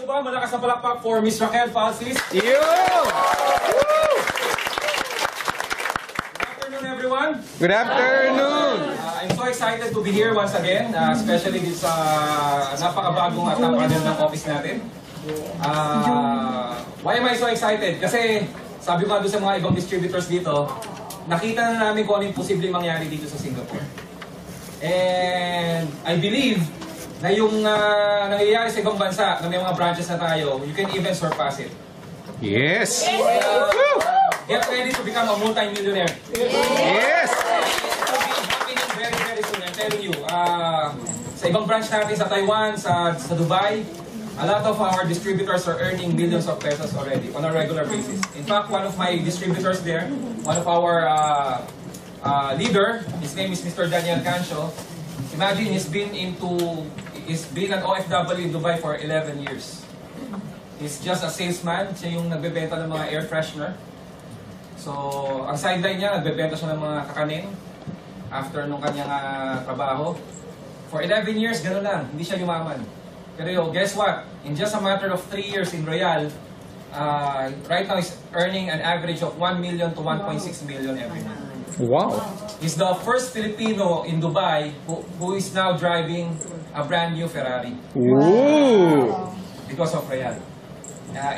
ba? Malakas na palakpak for Miss Raquel Falsis. Yo! Good afternoon, everyone. Good afternoon! I'm so excited to be here once again, especially dito sa napakabagong at napakaganda ng office natin. Why am I so excited? Kasi sabi ko doon sa mga ibang distributors dito, nakita na namin kung ano yung posibleng mangyari dito sa Singapore. And I believe na yung nangyayari sa ibang bansa, na may mga branches na tayo, you can even surpass it. Yes! Get ready to become a multi-millionaire. Yes! It will be happening very, very soon. I'm telling you. Sa ibang branch natin sa Taiwan, sa Dubai, a lot of our distributors are earning millions of pesos already on a regular basis. In fact, one of my distributors there, one of our leader, his name is Mr. Daniel Cancio. Imagine he's been an OFW in Dubai for 11 years. He's just a salesman. Siya yung nagbebenta ng mga air freshener. So, ang sideline niya, nagbebenta siya ng mga kakanin after nung kanyang trabaho. For 11 years, gano'n lang. Hindi siya yumaman. Pero guess what? In just a matter of 3 years in Royal, right now he's earning an average of 1 million to 1.6 million every month. Wow! He's the first Filipino in Dubai who is now driving a brand new Ferrari. Ooh! Because of Royal.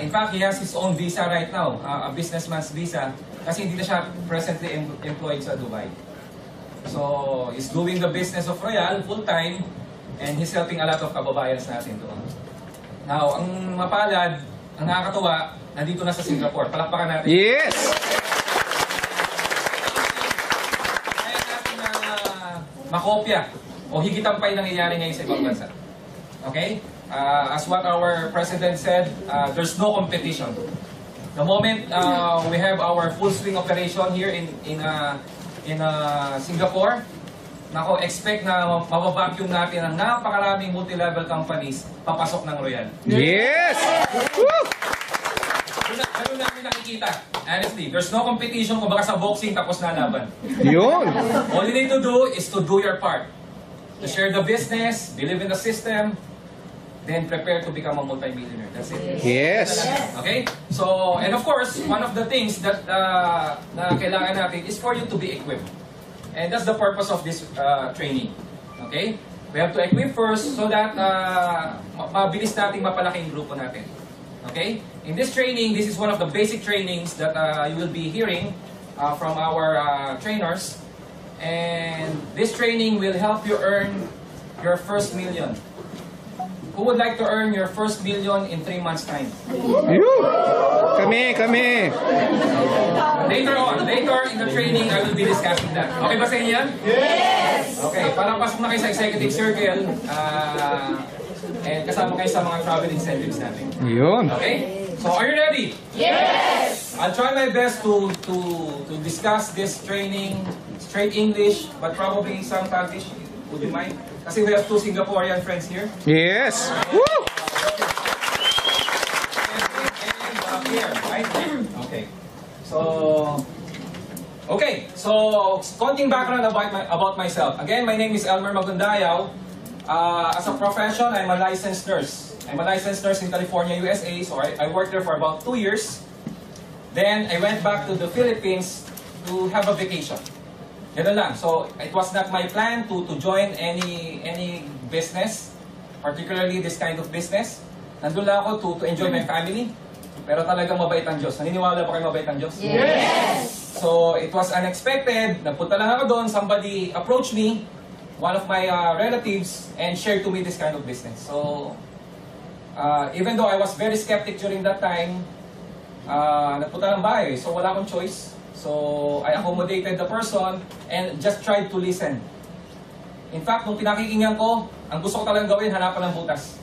In fact, he has his own visa right now, a businessman's visa, kasi hindi na siya presently employed sa Dubai. So, he's doing the business of Royal full-time, and he's helping a lot of kababayans natin doon. Now, ang mapalad, ang nakakatuwa, nandito na sa Singapore. Palakpakan natin. Yes! Kaya natin na makopya o higitan pa yung nangyayari ngayon sa ibang bansa. Okay? As what our president said, there's no competition. The moment we have our full swing operation here in Singapore, nako, expect na mababacuum natin ang napakaraming multi-level companies papasok ng Royal. Yes! Ganun namin nakikita. Honestly, there's no competition kung baka sa boxing tapos na laban. Yun! All you need to do is to do your part. To share the business, believe in the system, then prepare to become a multi-millionaire. That's it. Yes! Okay? So, and of course, one of the things that na kailangan natin is for you to be equipped. And that's the purpose of this training. Okay? We have to equip first so that mabilis nating mapalaki yung grupo natin. Okay? In this training, this is one of the basic trainings that you will be hearing from our trainers. And this training will help you earn your first million. Who would like to earn your first million in 3 months' time? Yun! Kami! Later in the training, I will be discussing that. Okay ba sa inyo yan? Yes! Okay, para pasok na kayo sa executive circle, and kasama kayo sa mga travel incentives natin. Yun! Okay? So, are you ready? Yes! I'll try my best to discuss this training straight English, but probably some Taglish. Would you mind? Kasi we have 2 Singaporean friends here. Yes! Woo! And here, right? Okay. So, konting background about myself. Again, my name is Elmer Magundayaw. As a profession, I'm a licensed nurse. I'm a licensed nurse in California, USA. So I worked there for about 2 years. Then I went back to the Philippines to have a vacation. Ganun lang. So it was not my plan to join any business, particularly this kind of business. Nandun lang ako to enjoy my family. Pero talagang mabait ang Diyos. Naniniwala ba kayo mabait ang Diyos? Yes! So it was unexpected. Nagpunta lang ako doon. Somebody approached me, one of my relatives, and shared to me this kind of business. So even though I was very skeptic during that time, nagpunta ng bahay. So wala akong choice. So I accommodated the person and just tried to listen. In fact, nung pinakikinggan ko, ang gusto ko talagang gawin, hanapan ng butas.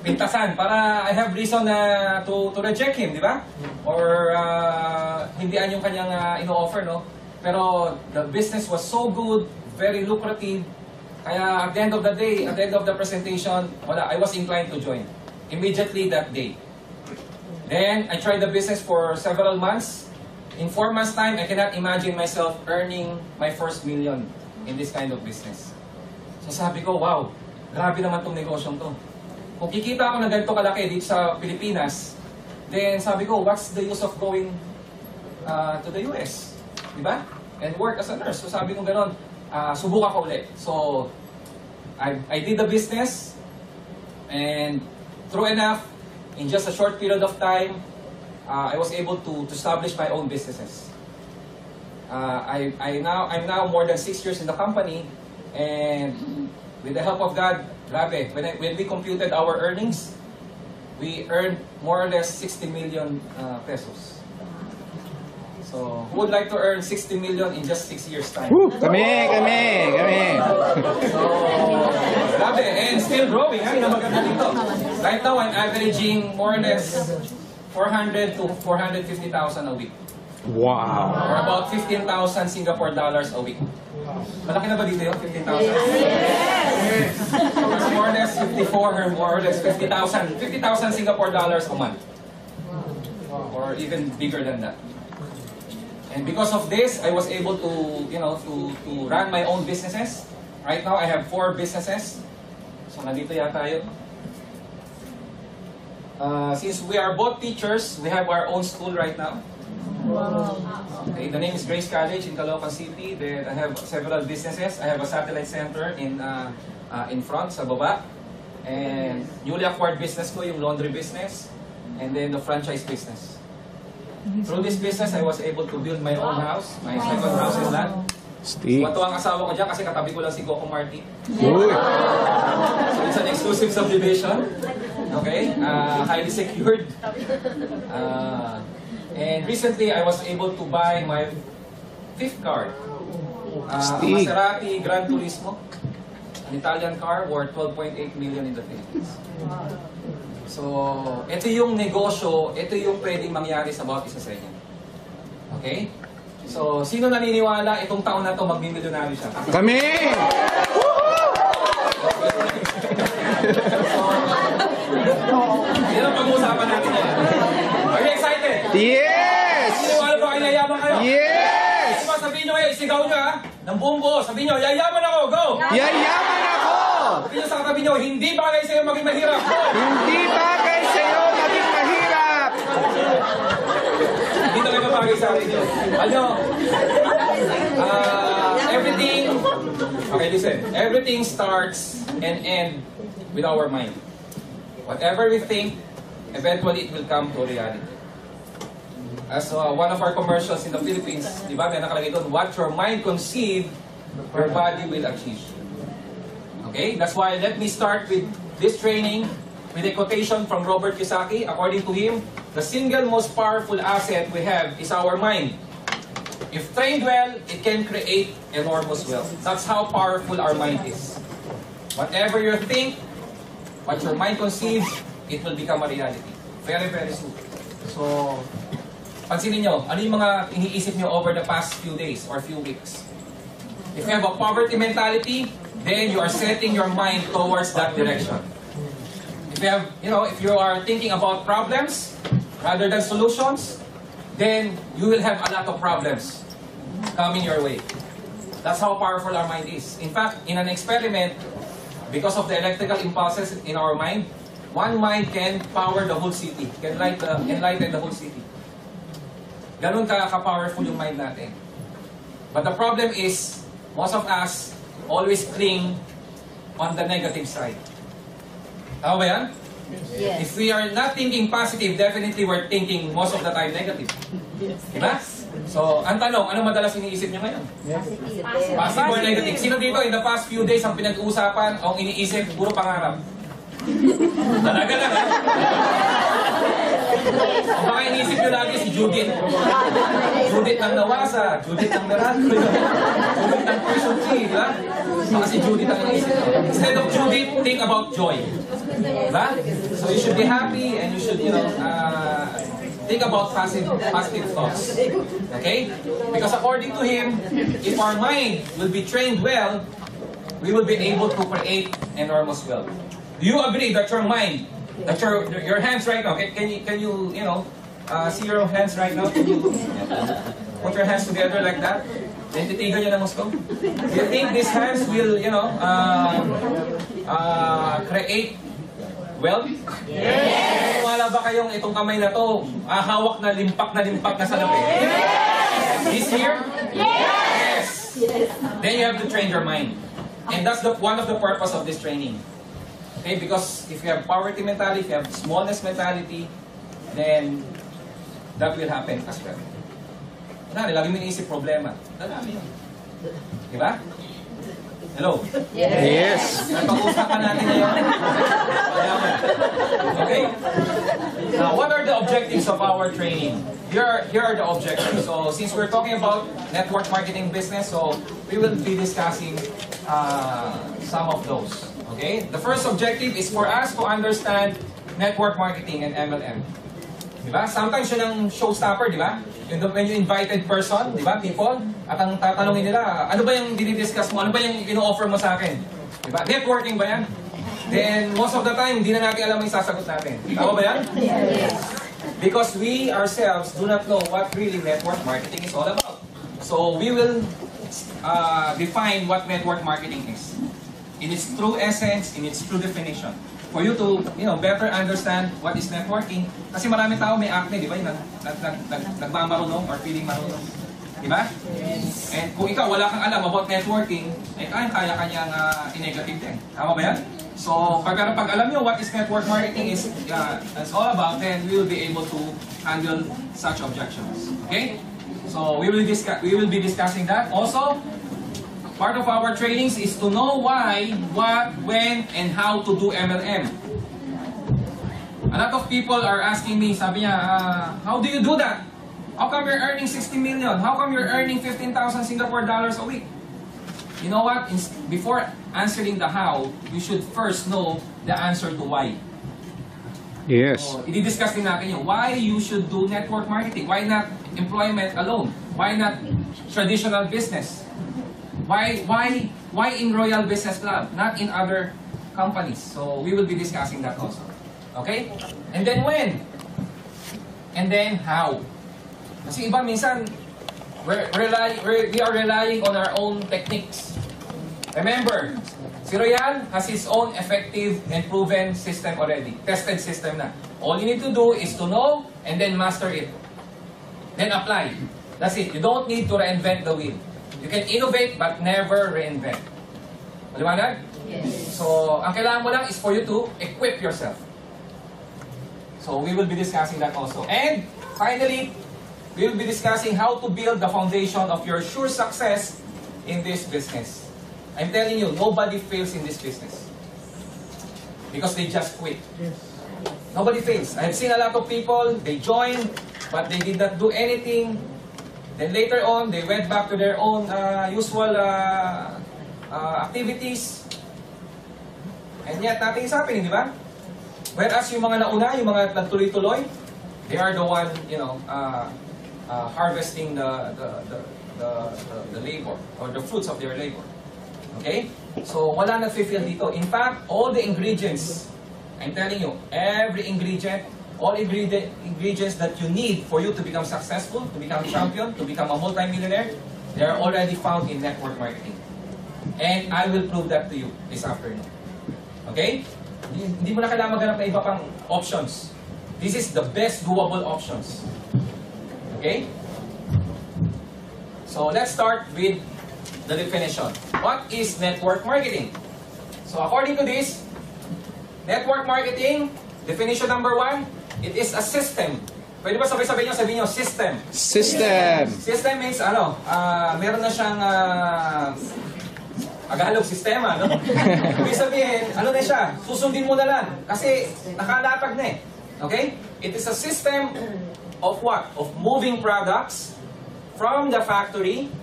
Pintasan, para I have reason na to reject him, di ba? Or hindian yung kanyang ino-offer, no? Pero the business was so good, very lucrative. Kaya at the end of the day, at the end of the presentation, I was inclined to join. Immediately that day. Then, I tried the business for several months. In 4 months' time, I cannot imagine myself earning my first million in this kind of business. So sabi ko, wow, grabe naman tong negosyong to. kung kikita ako ng ganito kalaki dito sa Pilipinas, then sabi ko, what's the use of going to the US? Diba? And work as a nurse. So sabi ko gano'n, subukan ko ulit. So, I did the business, and true enough, in just a short period of time, I was able to establish my own businesses. I'm now more than 6 years in the company, and with the help of God, grabe, when we computed our earnings, we earned more or less 60 million pesos. So, who would like to earn 60 million in just 6 years' time? Woo! Kami. So, grabe, and still growing. Ay, na maganda dito. Right now, I'm averaging more or less 400 to 450,000 a week. Wow. Or about 15,000 Singapore dollars a week. Malaki na ba dito yun? 15,000? Yes! So, it's more or less 54 or more or less 50,000 Singapore dollars a month. Or even bigger than that. And because of this, I was able to, to run my own businesses. Right now, I have 4 businesses. So, nandito yata yun. Since we are both teachers, we have our own school right now. Wow. Okay, the name is Grace College in Caloocan City. Then I have several businesses. I have a satellite center in front, sa baba. And newly acquired business ko, yung laundry business. And then the franchise business. Through this business, I was able to build my own house, my second house in land. Steve. Matuwa ang asawa ko dyan kasi katabi ko lang si Coco Marti. Uy. So it's an exclusive subdivision. Okay? Highly secured. And recently, I was able to buy my 5th car. Steve. Maserati Gran Turismo. An Italian car worth 12.8 million in the Philippines. So, ito yung negosyo, ito yung pwedeng mangyari sa bawat isa sa inyo. Okay? So, sino naniniwala itong taon na to magmimilyonaryo siya? Kami. Yan ang pag-uusapan natin yan. Are you excited? Yes. Naniniwala ba kayo yayaman kayo? Yes. Diba, sabihin nyo kayo, isigaw nyo ha, ng buong buo, sabihin nyo, yayaman ako, go! Yayaman ako. Sabihin nyo sa katabi nyo, hindi bagay sa'yo maging mahirap, go! Hindi bagay sa'yo maging mahirap. Hindi talaga bagay sa akin yun. Ano? Okay, listen. Everything starts and ends with our mind. Whatever we think, eventually it will come to reality. As one of our commercials in the Philippines, di ba, may nakalagay doon, what your mind conceive, your body will achieve. Okay? That's why let me start with this training with a quotation from Robert Kiyosaki. According to him, the single most powerful asset we have is our mind. If trained well, it can create enormous wealth. That's how powerful our mind is. Whatever you think, what your mind conceives, it will become a reality. Very, very soon. So, pansinin nyo, ano yung mga iniisip nyo over the past few days or few weeks? If you have a poverty mentality, then you are setting your mind towards that direction. If you have, if you are thinking about problems rather than solutions, then you will have a lot of problems coming your way. That's how powerful our mind is. In fact, in an experiment, because of the electrical impulses in our mind, one mind can power the whole city, can enlighten the whole city. Ganun ka-powerful yung mind natin. But the problem is, most of us always cling on the negative side. Tama ba yan? Yes. If we are not thinking positive, definitely we're thinking most of the time negative. Diba? So, ang tanong, ano madalas iniisip nyo ngayon? Positive or negative? Sino dito in the past few days ang pinag-uusapan o iniisip, puro pangarap? Talaga na ha? O baka iniisip nyo lagi si Judith. Judith ng Nawasa, Judith ng Meralco, Judith ng Person Tree, diba? Baka si Judith ang iniisip nyo. Instead of Judith, think about joy. Diba? So you should be happy and you should, think about positive thoughts. Okay? Because according to him, if our mind will be trained well, we will be able to create enormous wealth. Do you agree that your mind, that your hands right now, can you see your hands right now? Can you put your hands together like that? Then titigan nyo ng gusto? Do you think these hands will, create wealth? Yes! Wala ba kayong itong kamay na to, hawak na limpak na salapi? This year? Yes! Then you have to train your mind. And that's one of the purpose of this training. Okay, because if you have poverty mentality, if you have smallness mentality, then that will happen as well. Lagi mo iniisip problema. Dadami yun. Diba? Hello? Yes. Napag-usapan natin ngayon. Okay. Now, what are the objectives of our training? Here are the objectives. So, since we're talking about network marketing business, so we will be discussing some of those. Okay? The first objective is for us to understand network marketing and MLM. Diba? Sometimes yun ang showstopper, diba? When you invited person, diba, people, at ang tatanungin nila, ano ba yung dinidiscuss mo? Ano ba yung ino-offer mo sa akin? Diba? Networking ba yan? Then, most of the time, hindi na natin alam yung sasagot natin. Tama ba yan? Because we ourselves do not know what really network marketing is all about. So, we will define what network marketing is. In its true essence, in its true definition. For you to, better understand what is networking. Kasi maraming tao may acne, di ba? Yung nagmamarunong or feeling marunong. Di ba? And kung ikaw wala kang alam about networking, eh kaya kanyang i-negative din. Tama ba yan? So, pag alam nyo what is network marketing is all about, then we will be able to handle such objections. Okay? So, we will be discussing that. Also, part of our trainings is to know why, what, when, and how to do MLM. A lot of people are asking me, sabi niya, how do you do that? How come you're earning 60 million? How come you're earning 15,000 Singapore dollars a week? You know what? Before answering the how, you should first know the answer to why. Yes. So, i-discuss din natin yung why you should do network marketing. Why not employment alone? Why not traditional business? Why in Royal Business Club, not in other companies? So we will be discussing that also. Okay? And then when? And then how? Kasi iba minsan, we are relying on our own techniques. Remember, si Royal has his own effective and proven system already. Tested system na. All you need to do is to know and then master it. Then apply. That's it. You don't need to reinvent the wheel. You can innovate but never reinvent. Maliwanag? Yes. So, ang kailangan mo lang is for you to equip yourself. So, we will be discussing that also. And, finally, we will be discussing how to build the foundation of your sure success in this business. I'm telling you, nobody fails in this business. Because they just quit. Nobody fails. I've seen a lot of people, they joined, but they did not do anything. Then later on, they went back to their own usual activities. And yet, nothing is happening, di ba? Whereas yung mga nauna, yung mga nagtuloy-tuloy, they are the one, harvesting the labor or the fruits of their labor. Okay? So, wala nag-fulfill dito. In fact, all the ingredients, I'm telling you, every ingredient, all ingredients that you need for you to become successful, to become champion, to become a multi-millionaire, they are already found in network marketing. And I will prove that to you this afternoon. Okay? Hindi mo na kailangan maghanap ng iba pang options. This is the best doable options. Okay? So let's start with the definition. What is network marketing? So according to this, network marketing, definition number 1, it is a system. Pwede ba sabay-sabay nyo, system. System. System means, meron na siyang Tagalog sistema, no? Ibig sabihin, ano na siya? Susundin mo na lang. Kasi nakalatag na eh. Okay? It is a system of what? Of moving products from the factory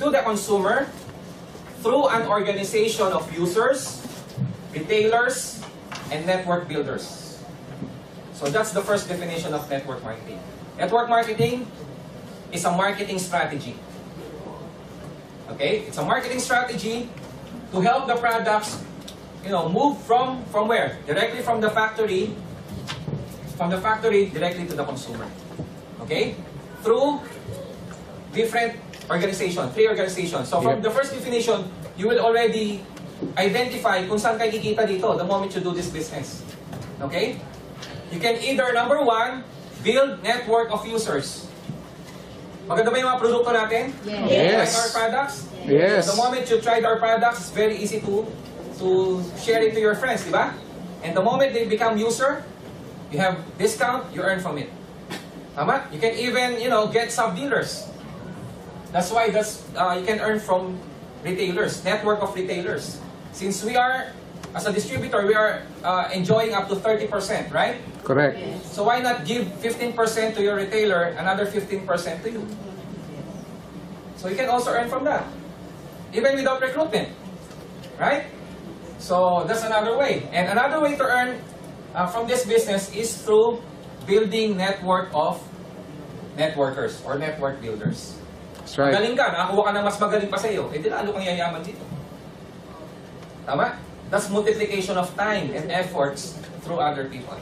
to the consumer through an organization of users, retailers, and network builders. So that's the first definition of network marketing. Network marketing is a marketing strategy. Okay? It's a marketing strategy to help the products, move from where? Directly from the factory directly to the consumer. Okay? Through different organizations, 3 organizations. So from the first definition, you will already identify kung saan kayo kikita dito the moment you do this business. Okay? You can either, number one, build network of users. Maganda ba yung mga produkto natin? Yes. Like our products? Yes. The moment you tried our products, it's very easy to share it to your friends, di ba? And the moment they become user, you have discount, you earn from it. Tama? You can even, get sub-dealers. That's why you can earn from retailers, network of retailers. Since we are, as a distributor, we are enjoying up to 30%, right? Correct. So why not give 15% to your retailer, another 15% to you? So you can also earn from that, even without recruitment, right? So that's another way. And another way to earn from this business is through building network of networkers or network builders. That's right. Magaling ka, nakakuha ka ng mas magaling pa sa iyo, di lalo kang yayaman dito. Tama? That's multiplication of time and efforts through other people.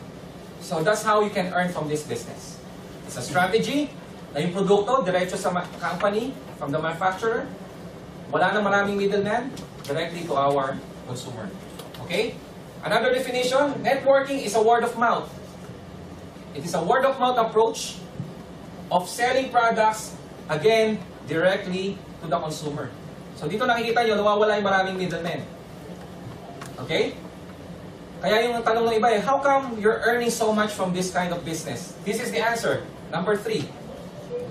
So that's how you can earn from this business. It's a strategy na yung produkto, diretso sa company, from the manufacturer. Wala na maraming middleman, directly to our consumer. Okay? Another definition, networking is a word of mouth. It is a word of mouth approach of selling products, again, directly to the consumer. So dito nakikita nyo, nawawala yung maraming middlemen. Okay? Kaya yung tanong ng iba how come you're earning so much from this kind of business? This is the answer. Number 3.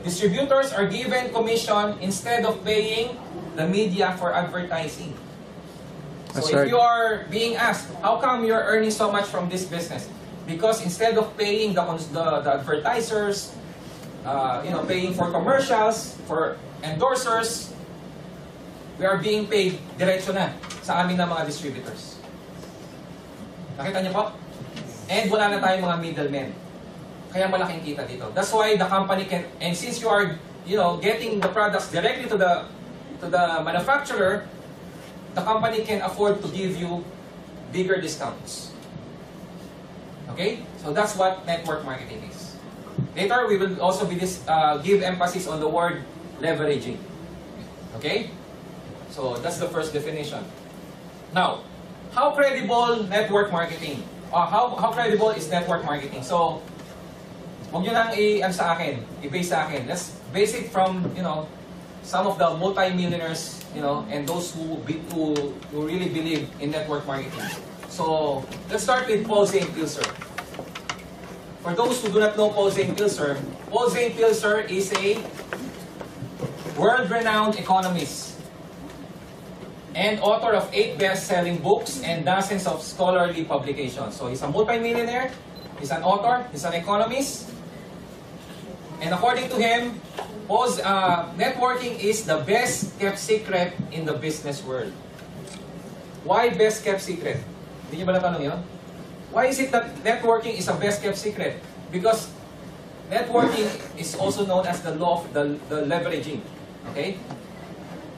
Distributors are given commission instead of paying the media for advertising. So That's if right. you are being asked, how come you're earning so much from this business? Because instead of paying the advertisers, paying for commercials, for endorsers, we are being paid diretso na sa amin ng mga distributors. Nakita niyo po? And wala na tayong mga middlemen. Kaya malaking kita dito. That's why the company can, and since you are, getting the products directly to the manufacturer, the company can afford to give you bigger discounts. Okay? So that's what network marketing is. Later, we will also give emphasis on the word leveraging. Okay? So that's the first definition. Now, how credible network marketing? How credible is network marketing? So, huwag nyo nang sa akin, i-base sa akin. Let's base it from, some of the multi-millionaires, and those who really believe in network marketing. So, let's start with Paul Zane Pilzer. For those who do not know Paul Zane Pilzer is a world-renowned economist and author of 8 best-selling books and dozens of scholarly publications. So, he's a multi-millionaire, he's an author, he's an economist, and according to him, networking is the best-kept secret in the business world. Why best-kept secret? Hindi niyo ba natanong yun? Why is it that networking is a best-kept secret? Because networking is also known as the law of the leveraging. Okay?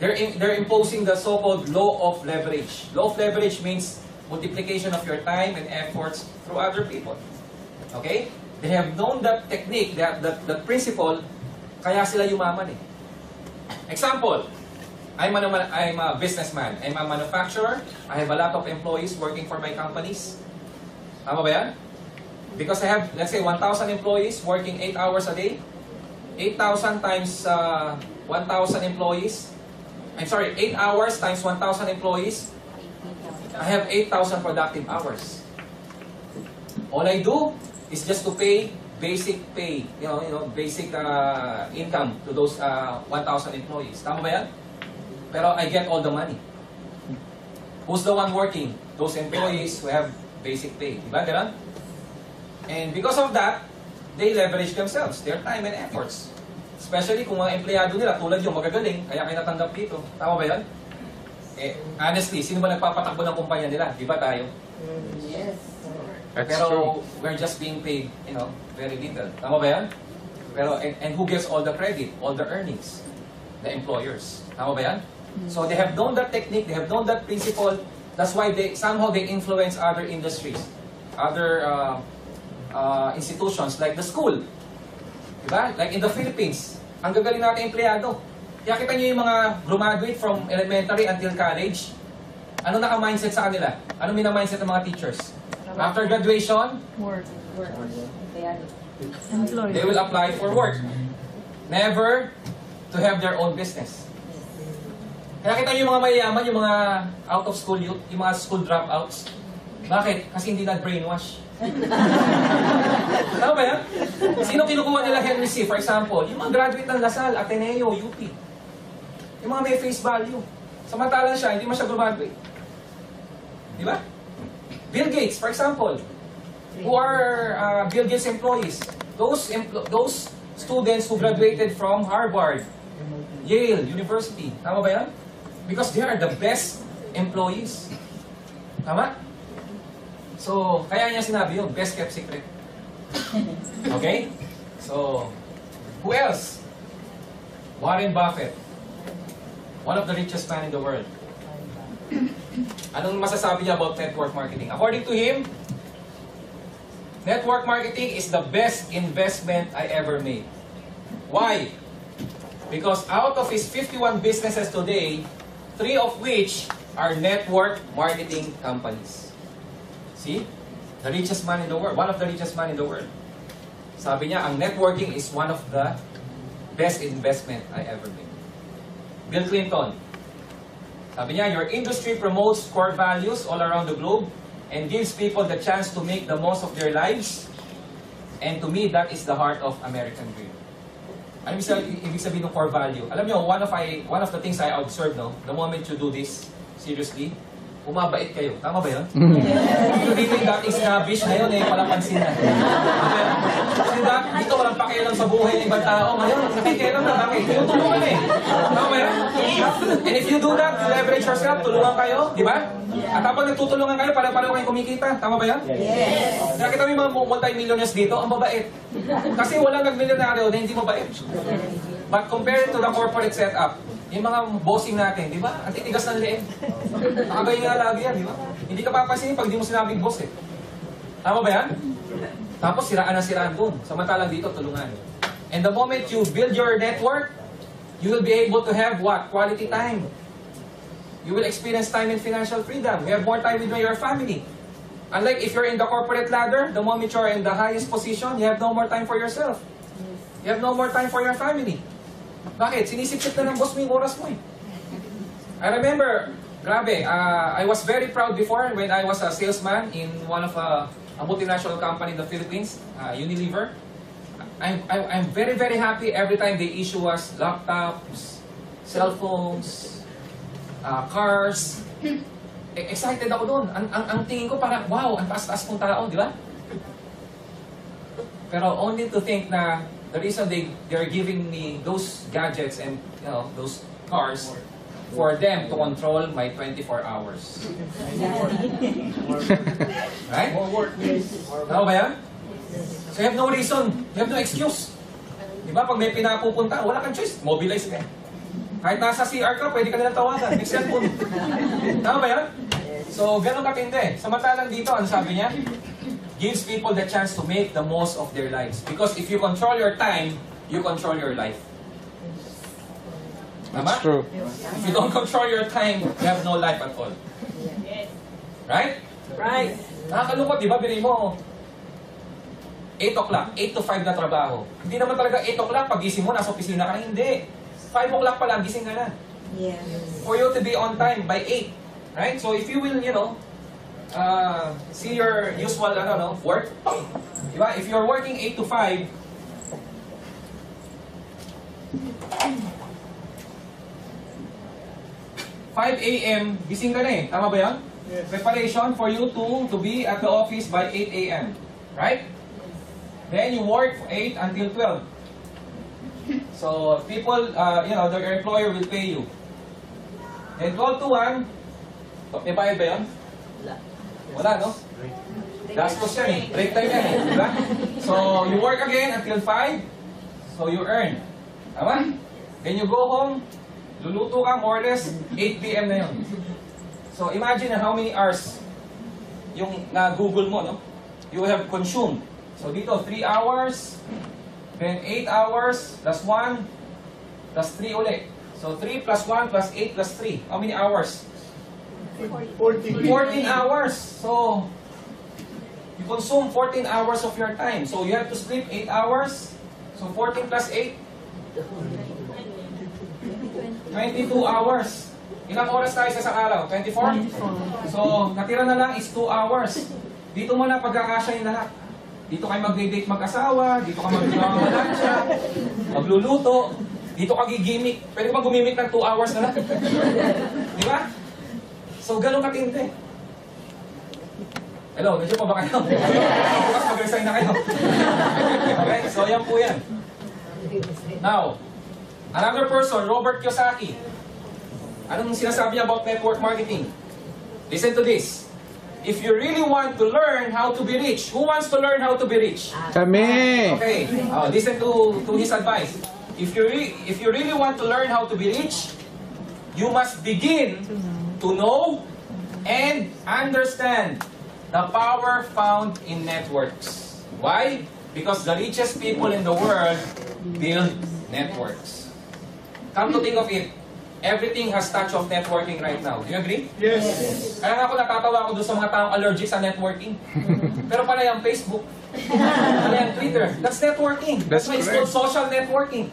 They're imposing the so-called law of leverage. Law of leverage means multiplication of your time and efforts through other people. Okay? They have known that technique, that principle, kaya sila yumaman eh. Example, I'm a businessman. I'm a manufacturer. I have a lot of employees working for my companies. Tama ba yan? Because I have, let's say, 1,000 employees working 8 hours a day. 8,000 times 1,000 employees. 8 hours times 1,000 employees. I have 8,000 productive hours. All I do is just to pay basic pay, basic income to those 1,000 employees. Tama ba yan? Pero I get all the money. Who's the one working? Those employees who have basic pay. Diba? Ganun? And because of that, they leverage themselves, their time and efforts. Especially kung mga empleyado nila, tulad yung magagaling, kaya kayo natanggap dito. Tama ba yan? Honestly, sino ba nagpapatakbo ng kumpanya nila? Di ba tayo? Yes. Pero we're just being paid, very little. Tama ba yan? Pero, and who gets all the credit, all the earnings? The employers. Tama ba yan? So they have known that technique, they have known that principle. That's why somehow they influence other industries, other institutions like the school. Diba? Like in the Philippines, ang gagaling natin empleyado. Kaya kita nyo yung mga graduate from elementary until college, Ano naka-mindset sa kanila? Ano mina-mindset ng mga teachers? After graduation, Work. they will apply for work. Never to have their own business. Kaya kita yung mga mayayaman, yung mga out of school youth, yung mga school dropouts. Bakit? Kasi hindi nag-brainwash. Tama ba yan? Sino kinukuha nila Henry C? For example, yung mga graduate ng Lasal, Ateneo, UP. Yung mga may face value. Samantalang siya, hindi man siya graduate. Di ba? Bill Gates, for example, who are Bill Gates employees. Those students who graduated from Harvard, Yale University. Tama ba yan? Because they are the best employees. Tama? So, kaya niya sinabi yun, best kept secret. Okay? So, who else? Warren Buffett. One of the richest man in the world. Anong masasabi niya about network marketing? According to him, network marketing is the best investment I ever made. Why? Because out of his 51 businesses today, 3 of which are network marketing companies. See? The richest man in the world. One of the richest man in the world. Sabi niya, ang networking is one of the best investment I ever made. Bill Clinton. Sabi niya, your industry promotes core values all around the globe and gives people the chance to make the most of their lives. And to me, that is the heart of American dream. Ano ibig sabihin ng core value? Alam niyo, one of the things I observed, no, the moment you do this, seriously, umabait kayo. Tama ba yun? Dito yung dating snobbish, ngayon palapansin na. Kasi dito walang pakialam sa buhay ng ibang tao. Ngayon, nakikialam na bakit? Tinutulungan Tama ba yun? And if you do that, you leverage yourself, tulungan kayo, di ba? At habang nagtutulungan kayo, pareho kayong kumikita. Tama ba yan? Yes. Nakita mo yung mga multi-millionaires dito, ang babait. Kasi walang nag-milyonaryo na hindi mabait. But compared to the corporate setup, yung mga bossing natin, di ba? Ang titigas ng leeg. Nakagay nga lagi yan, di ba? Hindi ka papansin pag di mo sinabing boss eh. Tama ba yan? Tapos siraan na siraan dun. Samantalang dito, tulungan. And the moment you build your network, you will be able to have what? Quality time. You will experience time and financial freedom. You have more time with your family. Unlike if you're in the corporate ladder, the moment you're in the highest position, you have no more time for yourself. You have no more time for your family. Bakit? Sinisipsip na ng boss mo yung oras mo eh. I remember, grabe, I was very proud before when I was a salesman in one of a multinational company in the Philippines, Unilever. I'm very, very happy every time they issue us laptops, cell phones, cars. Excited ako doon. Ang tingin ko parang, wow, ang taas-taas kong tao, di ba? Pero only to think na the reason they're giving me those gadgets and those cars for them to control my 24 hours. Right? Tama ba yan? So you have no reason, you have no excuse. Di ba? Pag may pinapupunta, wala kang choice. Mobilize ka. Kahit nasa CR ka, pwede ka nilang tawagan. May cellphone. Tama ba yan? So, ganun katindi. Samantalang dito, ano sabi niya? Gives people the chance to make the most of their lives. Because if you control your time, you control your life. That's true. If you don't control your time, you have no life at all. Right? Right. Nakakalungkot, di ba? Bili mo, 8 o'clock, 8 to 5 na trabaho. Hindi naman talaga 8 o'clock, pagising mo, nasa opisina ka. Hindi. 5 o'clock pa lang, gising ka na. Yes. For you to be on time by 8. Right? So if you will, see your usual work. Diba? If you're working 8 to 5, a.m., gising ka na eh. Tama ba yan? Yes. Preparation for you to be at the office by 8 a.m. Right? Then you work 8 until 12. So people, their employer will pay you. Then 12 to 1, may bayad ba yan? Wala, no? Gastos yan eh. Break time yan eh. Diba? So, you work again until 5. So, you earn. Tama? Then you go home. Luluto ka more or less 8 p.m. na yun. So, imagine how many hours yung na-google mo, no? You have consumed. So, dito, 3 hours. Then, 8 hours. Plus 1. Plus 3 ulit. So, 3 plus 1 plus 8 plus 3. How many hours? 14 hours. So, you consume 14 hours of your time. So, you have to sleep 8 hours. So, 14 plus 8. 22 hours. Ilang oras tayo sa isang araw? 24? So, natira na lang is 2 hours. Dito mo na pagkakasya yung lahat. Dito kayo mag-date mag-asawa, dito ka mag-malansya, magluluto, dito ka gigimik. Pwede ka gumimik ng 2 hours na lang. Di ba? So, ganun katindi. Hello, medyo pa ba kayo? Bukas mag-resign na kayo. Okay, so yan po yan. Now, another person, Robert Kiyosaki. Anong sinasabi niya about network marketing? Listen to this. If you really want to learn how to be rich, who wants to learn how to be rich? Kami. Okay, listen to his advice. If you really want to learn how to be rich, you must begin to know and understand the power found in networks. Why? Because the richest people in the world build networks. Come to think of it, everything has touch of networking right now. Do you agree? Yes. Kaya nga ako natatawa ako doon sa mga taong allergic sa networking. Pero pala yung Facebook, pala yung Twitter, that's networking. That's why it's called social networking.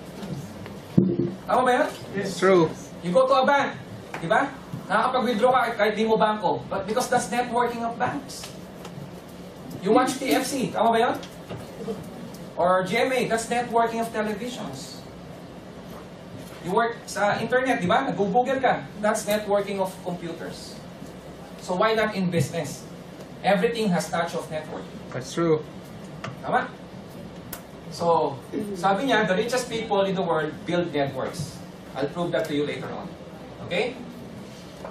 Tama ba yan? Yes. True. You go to a bank, di ba? Nakakapag-withdraw ka kahit di mo banko. But because that's networking of banks. You watch TFC, tama ba yan? Or GMA, that's networking of televisions. You work sa internet, di ba? Nag-google ka. That's networking of computers. So why not in business? Everything has touch of networking. That's true. Tama? So, sabi niya, the richest people in the world build networks. I'll prove that to you later on. Okay?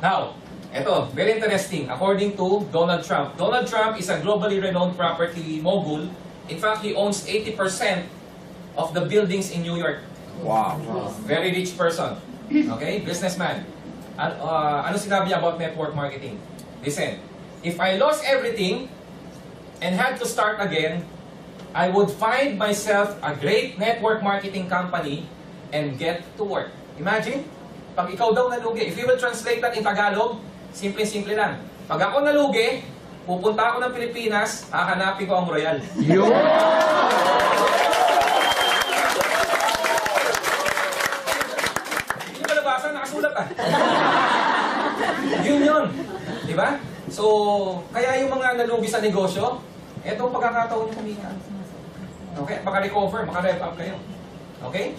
Now, eto, very interesting. According to Donald Trump. Donald Trump is a globally renowned property mogul. In fact, he owns 80% of the buildings in New York. Wow. Very rich person. Okay? Businessman. Ano sinabi niya about network marketing? Listen. If I lost everything and had to start again, I would find myself a great network marketing company and get to work. Imagine, pag ikaw daw nalugi, if you will translate that in Tagalog, simple-simple lang. Pag ako nalugi, pupunta ako ng Pilipinas, hahanapin ko ang Royal. Yun. Hindi ba nabasa? Nakasulat ah. Yun. Di ba? So, kaya yung mga nalugi sa negosyo, eto ang pagkakataon yung kumita. Okay? Maka-recover, maka-rev up kayo. Okay?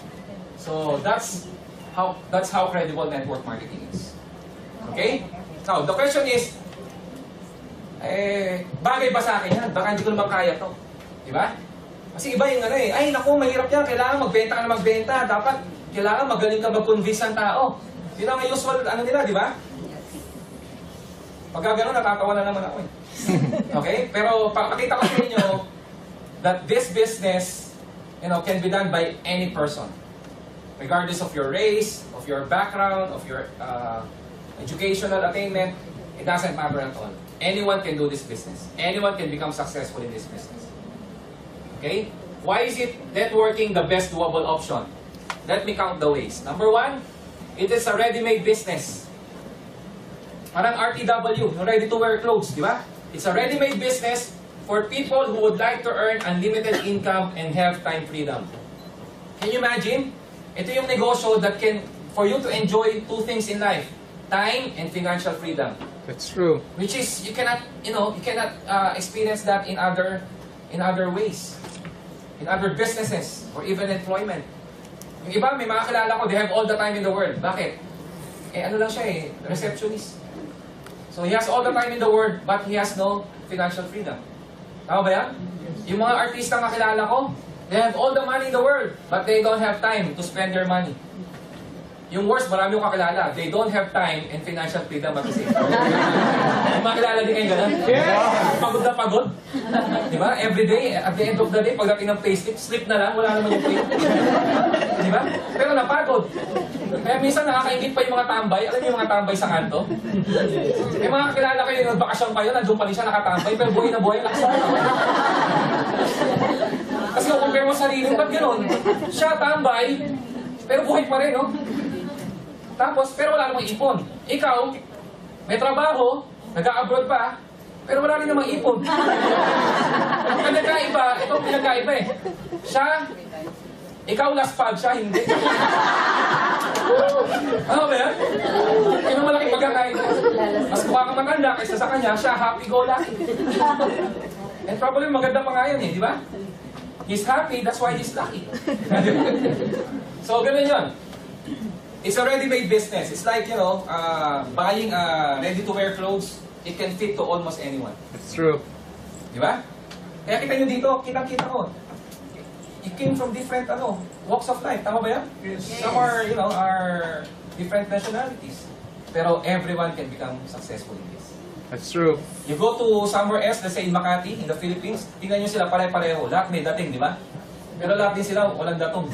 So, that's how credible network marketing is. Okay? Now, the question is, bagay ba sa akin yan? Baka hindi ko naman kaya to. Di ba? Kasi iba yung ay naku, mahirap yan. Kailangan magbenta ka na magbenta. Dapat, kailangan magaling ka mag-convince ng tao. Yun ang usual, nila, di ba? Pagka gano'n, natatawa na naman ako eh. Okay? Pero, pakita ko sa inyo that this business, can be done by any person. Regardless of your race, of your background, of your educational attainment, it doesn't matter at all. Anyone can do this business. Anyone can become successful in this business. Okay? Why is it networking the best doable option? Let me count the ways. Number one, it is a ready-made business. Parang RTW, yung ready-to-wear clothes, di ba? It's a ready-made business for people who would like to earn unlimited income and have time freedom. Can you imagine? Ito yung negosyo that can, for you to enjoy two things in life, time and financial freedom. That's true. Which is, you cannot experience that in other ways. In other businesses, or even employment. Yung iba, may mga kilala ko, they have all the time in the world. Bakit? Ano lang siya receptionist. So he has all the time in the world, but he has no financial freedom. Tama ba yan? Yung mga artista na kilala ko, they have all the money in the world, but they don't have time to spend their money. Yung worst, marami yung kakilala. They don't have time and financial freedom at the same time. Yung mga kilala din kayo gano'n? Yeah. Pagod na pagod. Diba? Every day, at the end of the day, pagdating ng payslip, slip na lang, wala naman yung pay. Diba? Pero napagod. Kaya minsan nakakaingit pa yung mga tambay. Alam niyo yung mga tambay sa kanto? Yung mga kakilala kayo, nagbakasyon kayo, nandun pa rin siya nakatambay, pero buhay na buhay, lakas na. Kasi kung compare mo sarili, ba't gano'n? Siya tambay, pero buhay pa rin, no? Tapos, pero wala namang ipon. Ikaw, may trabaho, nag-abroad pa, pero wala rin namang ipon. Ang nagkaiba, ito ang pinagkaiba eh. Siya, ikaw last pag, siya hindi. Ano ba yan? Yun ang malaking pagkakaiba. Mas mukha kang matanda kaysa sa kanya, siya happy-go-lucky. And probably maganda pa nga yan eh, di ba? He's happy, that's why he's lucky. So, ganun yun. It's a ready-made business. It's like, you know, buying ready-to-wear clothes. It can fit to almost anyone. That's true. Di ba? Kaya kita nyo dito, kitang-kita ko. You came from different walks of life. Tama ba yan? Some are, you know, are different nationalities. Pero everyone can become successful in this. That's true. You go to somewhere else, let's say in Makati, in the Philippines, tingnan nyo sila pare-pareho. Lahat may dating, di ba? Pero lahat din sila, walang datong.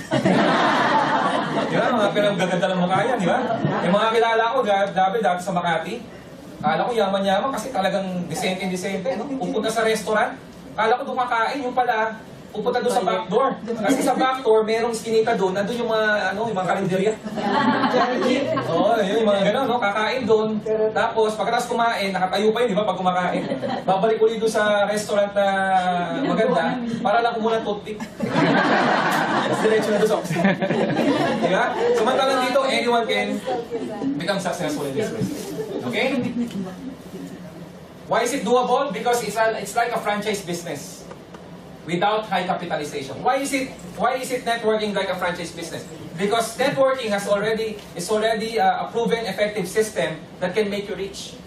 Di ba? Mga pinag-gaganda ng mukha yan, di ba? Yung mga kilala ko, dati sa Makati, kala ko yaman-yaman kasi talagang disente-disente. No? Pupunta sa restaurant, kala ko dumakain, yung pala, pupunta doon sa backdoor. Kasi sa backdoor, merong skinita doon, nandun yung mga, yung mga karinderya. Oo, yun, yung mga gano'n, no? Kakain doon. Tapos, pagkatapos kumain, nakatayo pa yun, di ba, pag kumakain. Babalik ulit doon sa restaurant na maganda, para lang kumuha ng toothpick. Tapos diretso na doon sa office. Di ba? Samantalang dito, anyone can become successful in this business. Okay? Why is it doable? Because it's like a franchise business without high capitalization. Why is it networking like a franchise business? Because networking is already a proven effective system that can make you rich.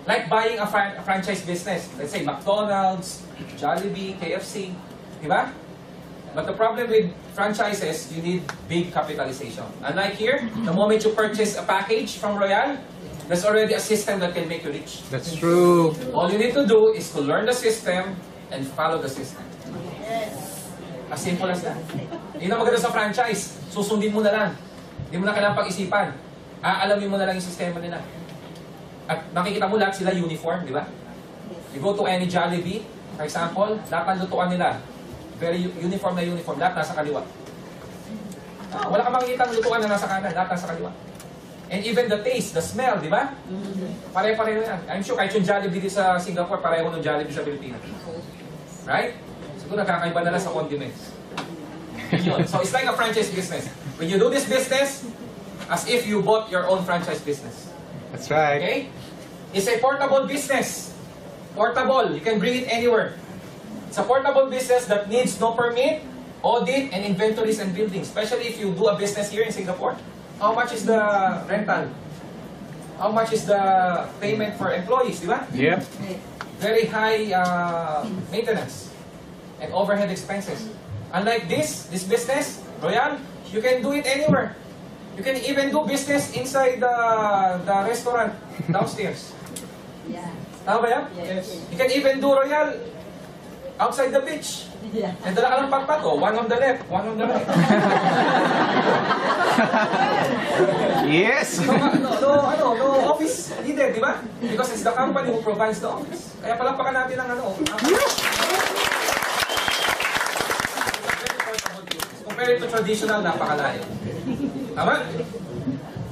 Like buying a franchise business, let's say McDonald's, Jollibee, KFC, di ba? But the problem with franchises, you need big capitalization. Unlike here, the moment you purchase a package from Royal, there's already a system that can make you rich. That's true. All you need to do is to learn the system and follow the system. As simple as that. Yun ang maganda sa franchise. Susundin mo na lang. Hindi mo na kailangang pag-isipan. Aalamin mo na lang yung sistema nila. At nakikita mo lahat sila uniform, di ba? You go to any Jollibee, for example, lahat ng lutuan nila. Very uniform na uniform. Lahat nasa kaliwa. Wala kang makikita ng lutuan na nasa kanan. Lahat nasa kaliwa. And even the taste, the smell, di ba? Pare-pareho yan. I'm sure kahit yung Jollibee sa Singapore, pareho ng Jollibee sa Pilipinas. Right? Siguro nakakaiba na lang sa condiments. Yun. So it's like a franchise business. When you do this business, as if you bought your own franchise business. That's right. Okay? It's a portable business. Portable. You can bring it anywhere. It's a portable business that needs no permit, audit, and inventories and buildings. Especially if you do a business here in Singapore. How much is the rental? How much is the payment for employees, di ba? Yep. Very high maintenance and overhead expenses. Unlike this business, Royal, you can do it anywhere. You can even do business inside the restaurant downstairs. Yeah. Tama ba yan? Yes. You can even do Royal outside the beach. Yeah. And dala ka ng pakpak, one on the left, one on the right. Yes. No office needed, di ba? Because it's the company who provides the office. Kaya palakpakan natin ang Compared to traditional, napakalayo. Tama?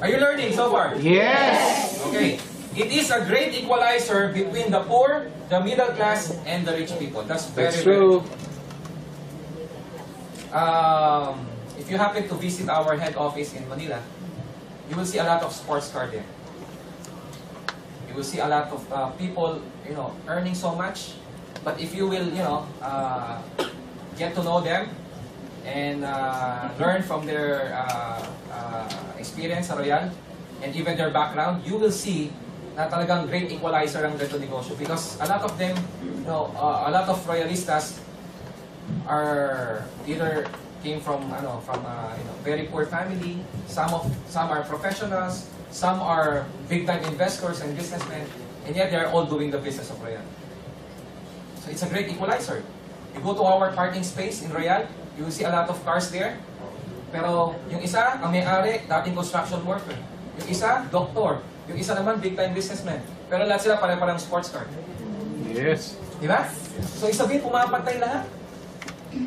Are you learning so far? Yes. Okay. It is a great equalizer between the poor, the middle class, and the rich people. That's very, That's true. If you happen to visit our head office in Manila, you will see a lot of sports car there. You will see a lot of people, earning so much. But if you will, get to know them and learn from their experience sa Royal and even their background, you will see na talagang great equalizer ang ganito negosyo. Because a lot of them, a lot of Royalistas are either came from very poor family. Some are professionals. Some are big-time investors and businessmen, and yet they are all doing the business of Royal. So it's a great equalizer. You go to our parking space in Royal, you will see a lot of cars there. Pero yung isa, ang may-ari, dating construction worker. Yung isa, doktor. Yung isa naman, big-time businessman. Pero lahat sila pare-parang sports car. Yes. Di ba? So, isabihin, pumapantay lahat.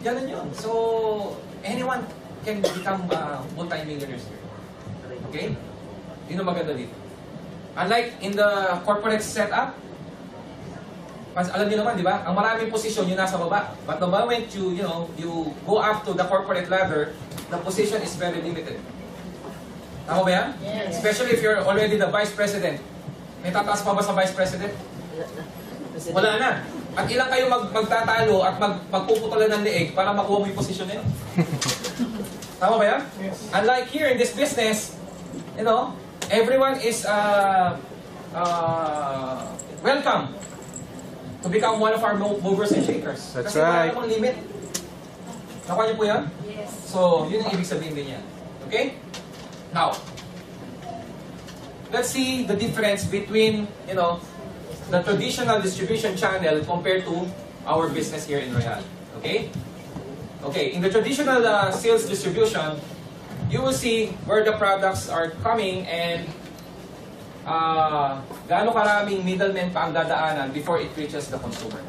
Ganun yun. So, anyone can become multi-millionaires here. Okay? Yun ang maganda dito. Unlike in the corporate setup, alam niyo naman, di ba? Ang maraming posisyon yung nasa baba. But the moment you go up to the corporate ladder, the position is very limited. Tama ba yan? Yes. Especially if you're already the vice president. May tataas pa ba sa vice president? Wala na. At ilang kayo magtatalo at magpuputulan ng leeg para makuha mo yung posisyon na yun. Tama ba yan? Yes. Unlike here in this business, everyone is welcome to become one of our movers and shakers. That's Kasi right. wala namang limit. Nakuha niyo po yan? Yes. So, yun ang ibig sabihin din yan. Okay? Now, let's see the difference between, the traditional distribution channel compared to our business here in Royal. Okay? Okay, in the traditional sales distribution, you will see where the products are coming and gaano karaming middlemen pa ang dadaanan before it reaches the consumer.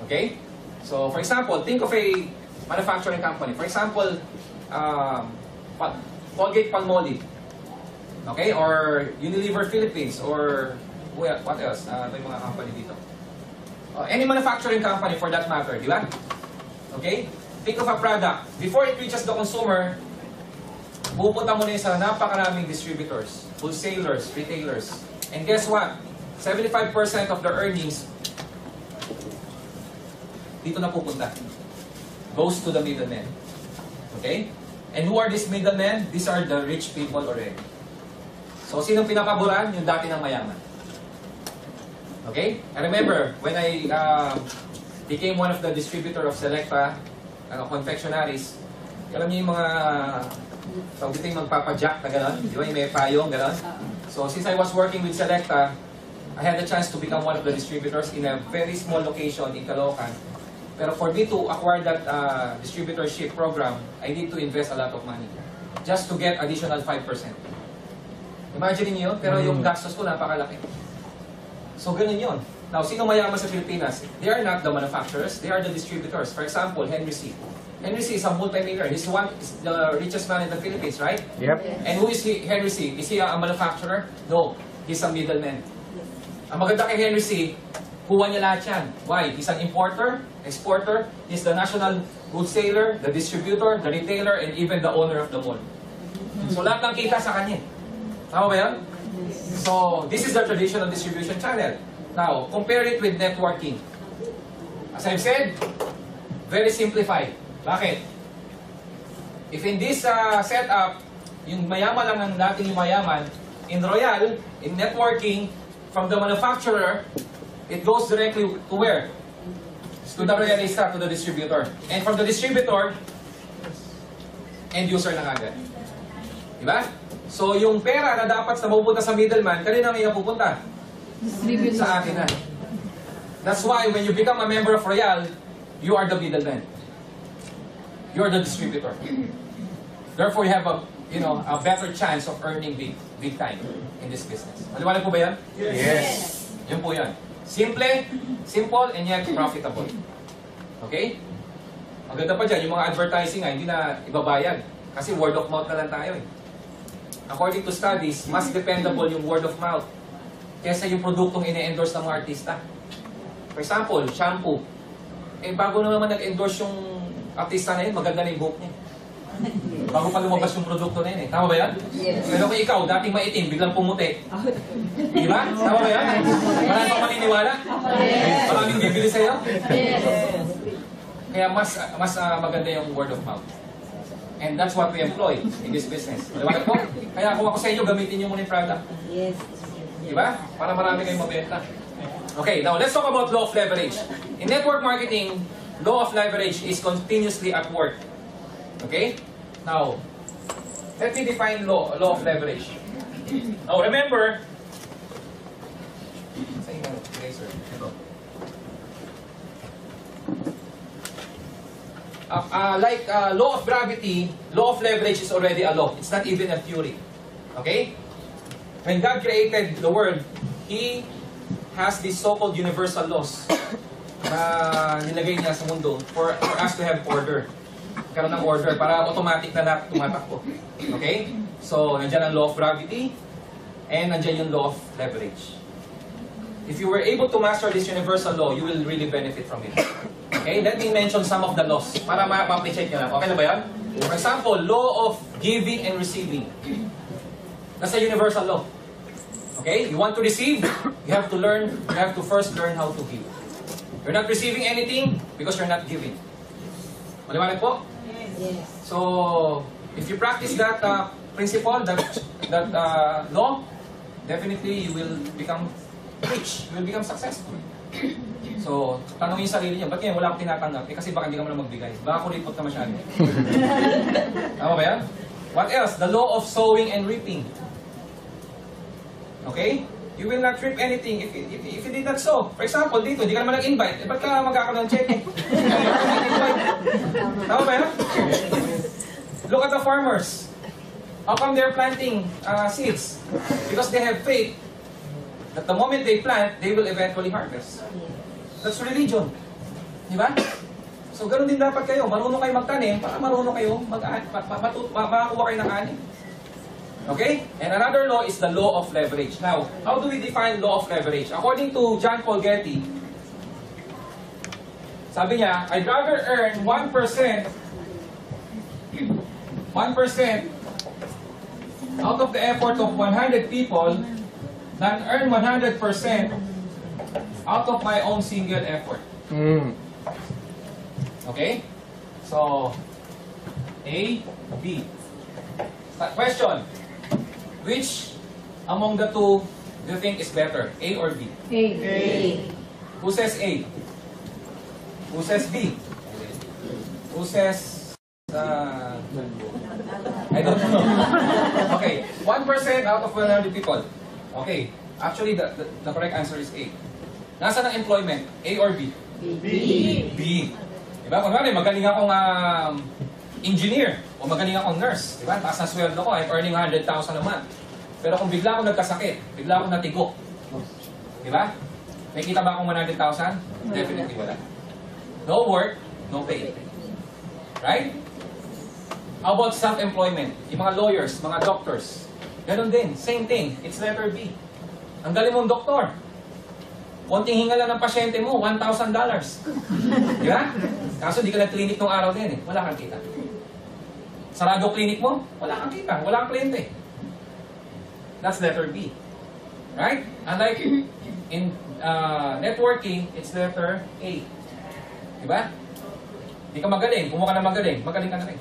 Okay? So, for example, think of a manufacturing company. For example, Colgate-Palmolive. Okay? Or Unilever Philippines. Or what else? May mga company dito. Any manufacturing company for that matter. Di ba? Okay? Think of a product. Before it reaches the consumer, pupunta mo na yun sa napakaraming distributors, wholesalers, retailers. And guess what? 75% of the earnings dito na pupunta. Goes to the middlemen. Okay? And who are these middlemen? These are the rich people already. So, sinong pinakaburan? Yung dati ng mayaman. Okay? I remember, when I became one of the distributor of Selecta confectionaries, alam niyo yung mga tawag dito yung magpapajack na gano'n, di ba? Yung may payong gano'n. So, since I was working with Selecta, I had the chance to become one of the distributors in a very small location in Caloocan. Pero for me to acquire that distributorship program, I need to invest a lot of money just to get additional 5%. Imagine niyo yun, pero yung gastos ko napakalaki. So, ganun yun. Now, sino mayaman sa Pilipinas? They are not the manufacturers, they are the distributors. For example, Henry C. Henry C is a multi-millionaire. He's the richest man in the Philippines, right? Yep. And who is Henry C? Is he a manufacturer? No. He's a middleman. Ang maganda kay Henry C, kuha niya lahat yan. Why? He's an importer, exporter, he's the national wholesaler, the distributor, the retailer, and even the owner of the mall. So lahat ng kita sa kanya. Tama ba yan? So, this is the traditional distribution channel. Now, compare it with networking. As I've said, very simplified. Bakit? If in this setup, yung mayaman lang ang dating yung mayaman, in Royal, in networking, from the manufacturer, it goes directly to where? To the Royalista, to the distributor. And from the distributor, end user na agad. Diba? So, yung pera na dapat sa mapupunta sa middleman, kanina may napupunta? Sa akin na. That's why when you become a member of Royal, you are the middleman. You are the distributor. Therefore, you have a better chance of earning big time in this business. Maliwanag po ba yan? Yes. Yun po yan. Simple, and yet profitable. Okay? Maganda pa dyan, yung mga advertising hindi na ibabayad. Kasi word of mouth na lang tayo eh. According to studies, mas dependable yung word of mouth kesa yung produktong ine-endorse ng mga artista. For example, shampoo. Bago na naman nag-endorse yung artista na yun, maganda na yung buhok niya. Bago pa lumabas yung produkto na yun eh. Tama ba yan? Yes. Pero kung ikaw, dating maitim, biglang pumuti. Di ba? Tama ba yan? Marami pang maniniwala? Maraming bibili sa'yo? Kaya mas maganda yung word of mouth. And that's what we employ in this business. Diba po? Kaya kung ako sa inyo, gamitin nyo muna yung product. Yes. Diba? Para marami kayong mabenta. Okay, now let's talk about law of leverage. In network marketing, law of leverage is continuously at work. Okay? Now, let me define law of leverage. Now, remember, like law of gravity, law of leverage is already a law. It's not even a theory. Okay? When God created the world, He has these so-called universal laws na nilagay niya sa mundo for us to have order. Karoon ng order para automatic na lahat tumatakbo. Okay? So, nandiyan ang law of gravity. And nandiyan yung law of leverage. If you were able to master this universal law, you will really benefit from it. Okay, let me mention some of the laws para ma-appreciate nyo lang. Okay na ba yan? For example, law of giving and receiving. That's a universal law. Okay, you want to receive, you have to first learn how to give. You're not receiving anything because you're not giving. Maliwanag po? Yes. So, if you practice that principle, that law, definitely you will become rich. You will become successful. So, tanongin yung sarili niyo, ba't ngayon wala akong tinatanggap? Eh, kasi baka hindi ka mo magbigay. Baka kuripot ka masyado. Tama ba yan? What else? The law of sowing and reaping. Okay? You will not reap anything if you did not sow. For example, dito, hindi ka naman nag-invite. Eh, ba't ka magkakaroon ng check? Tama ba yan? Look at the farmers. How come they're planting seeds? Because they have faith that the moment they plant, they will eventually harvest. That's religion. Di ba? So, ganun din dapat kayo. Marunong kayo magtanim para marunong kayo makakuha kayo ng ani. Okay? And another law is the law of leverage. Now, how do we define law of leverage? According to John Paul Getty, sabi niya, I'd rather earn 1% out of the effort of 100 people than earn 100% out of my own single effort. Okay? So, A, B. Question. Which among the two do you think is better? A or B? A. Who says A? Who says B? Who says... I don't know. Okay, 1% out of 100 people. Okay, actually the correct answer is A. Nasaan ang employment? A or B? B. B. Diba? Kunwari, magaling akong engineer o magaling akong nurse. Diba? Taas na sweldo ko, I'm earning 100,000 a month. Pero kung bigla akong nagkasakit, bigla akong natigok. Diba? May kita ba akong 100,000? Definitely wala. No work, no pay. Right? How about self-employment? Yung mga lawyers, mga doctors. Ganon din. Same thing. It's letter B. Ang galing mong doktor. Konting hinga lang ng pasyente mo, $1,000. Di ba? Kaso di ka nag-clinic nung araw din eh. Wala kang kita. Sarado clinic mo, wala kang kita. Wala kang kliyente. That's letter B. Right? Unlike in networking, it's letter A. Di ba? Di ka magaling. Kung ka na magaling, magaling ka na rin.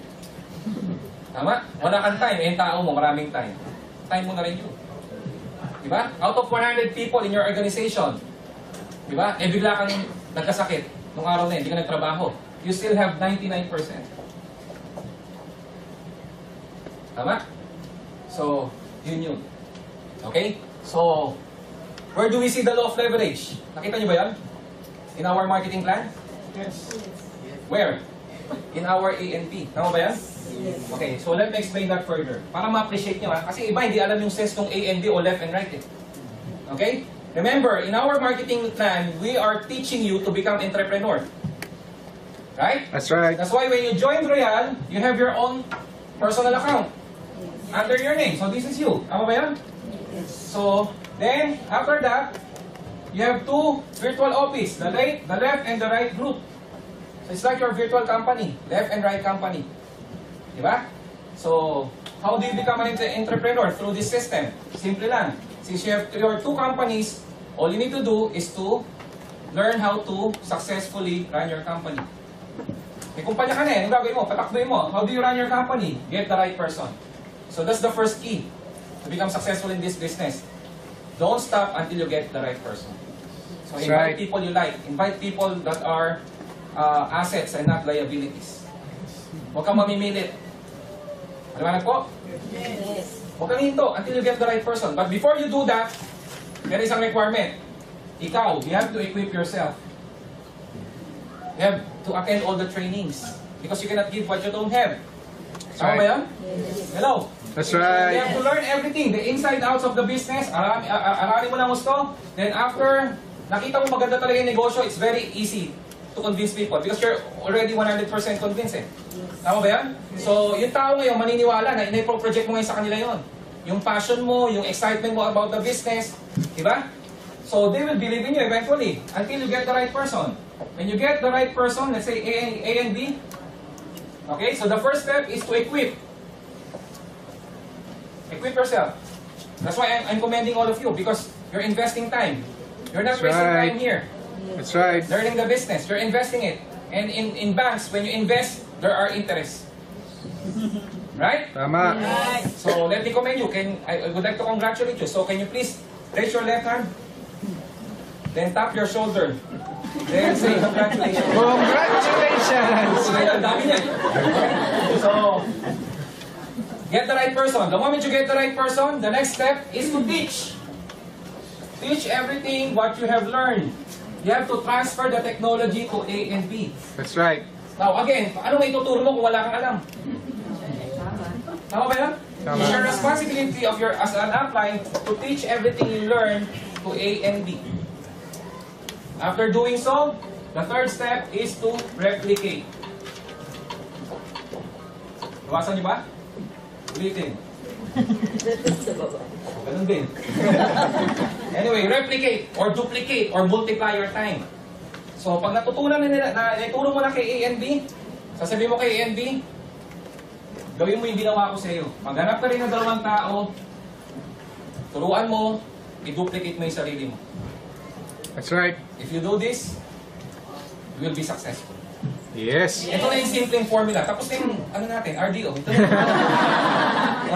Tama? Wala kang time. Eh, yung tao mo, maraming time. Time mo na rin yun. Diba? Out of 100 people in your organization, diba? Eh, bigla kang nagkasakit nung araw na yun, hindi ka nagtrabaho. You still have 99%. Tama? So, yun. Okay? So, where do we see the law of leverage? Nakita niyo ba yan? In our marketing plan? Yes. Where? In our A&P. Tama ba yan? Okay, so let me explain that further. Para ma-appreciate nyo ha. Kasi iba hindi alam yung sense ng A and B o left and right eh. Okay? Remember, in our marketing plan, we are teaching you to become entrepreneur. Right? That's right. That's why when you join Royal, you have your own personal account under your name. So this is you. Tama ba yan? So, then, after that, you have two virtual office, the left and the right group. So it's like your virtual company, left and right company. Diba? So, how do you become an entrepreneur? Through this system. Simple lang. Since you have your two companies, all you need to do is to learn how to successfully run your company. May kumpanya ka na eh. Anong gagawin mo? Patakboy mo. How do you run your company? Get the right person. So that's the first key to become successful in this business. Don't stop until you get the right person. So invite people you like. Invite people that are assets and not liabilities. Huwag kang mamimilit. Maliwanag po? Yes. Huwag kang hinto until you get the right person. But before you do that, there is a requirement. Ikaw, you have to equip yourself. You have to attend all the trainings. Because you cannot give what you don't have. Tama ba yan? Yes. Hello? That's You right. have to learn everything. The inside outs of the business. Aralin mo lang gusto. Then after, nakita mo maganda talaga yung negosyo, it's very easy to convince people because you're already 100% convinced eh. Tama ba yan? So, yung tao ngayon maniniwala na ina-project mo ngayon sa kanila yon. yung passion mo, yung excitement mo about the business, di ba? So they will believe in you eventually until you get the right person. When you get the right person, let's say A and B, okay, so the first step is to equip. Equip yourself. That's why I'm commending all of you because you're investing time. You're not That's wasting right. time here. That's right. Learning the business, you're investing it. And in banks, when you invest, there are interests. Right? Tama. So let me commend you. I would like to congratulate you. So can you please raise your left hand? Then tap your shoulder. Then say congratulations. Congratulations! Ay, ang dami niyan. So, get the right person. The moment you get the right person, the next step is to teach. Teach everything what you have learned. You have to transfer the technology to A and B. That's right. Now, again, ano may tuturo mo kung wala kang alam? Tama ba yan? Tama. It's your responsibility of your as an upline to teach everything you learn to A and B. After doing so, the third step is to replicate. Iwasan niyo ba? Ulitin. Ganun din. Anyway, replicate or duplicate or multiply your time. So, pag natutunan na ituro mo na kay A and B, sasabihin mo kay A and B, gawin mo yung ginawa ko sa iyo. Maghanap ka rin ng dalawang tao, turuan mo, i-duplicate mo yung sarili mo. That's right. If you do this, you will be successful. Yes. Ito na yung simpleng formula. Tapos na yung, ano natin, RDO. Ito na.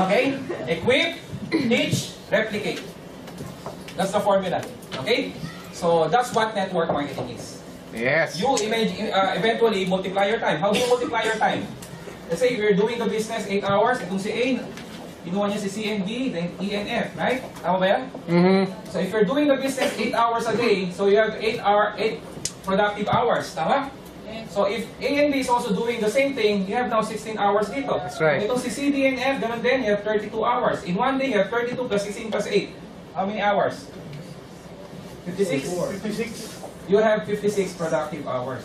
Okay? Equip, teach, replicate. That's the formula. Okay? So, that's what network marketing is. Yes. You eventually multiply your time. How do you multiply your time? Let's say you're doing the business 8 hours. Itong si A, kinuha niya si C and D, then E and F. Right? Tama ba yan? So, if you're doing the business 8 hours a day, so you have 8 productive hours. Tama? So if A and B is also doing the same thing, you have now 16 hours dito. That's right. Itong si C, D, and F, ganun din, you have 32 hours. In one day, you have 32 plus 16 plus 8. How many hours? 56? 56. You have 56 productive hours.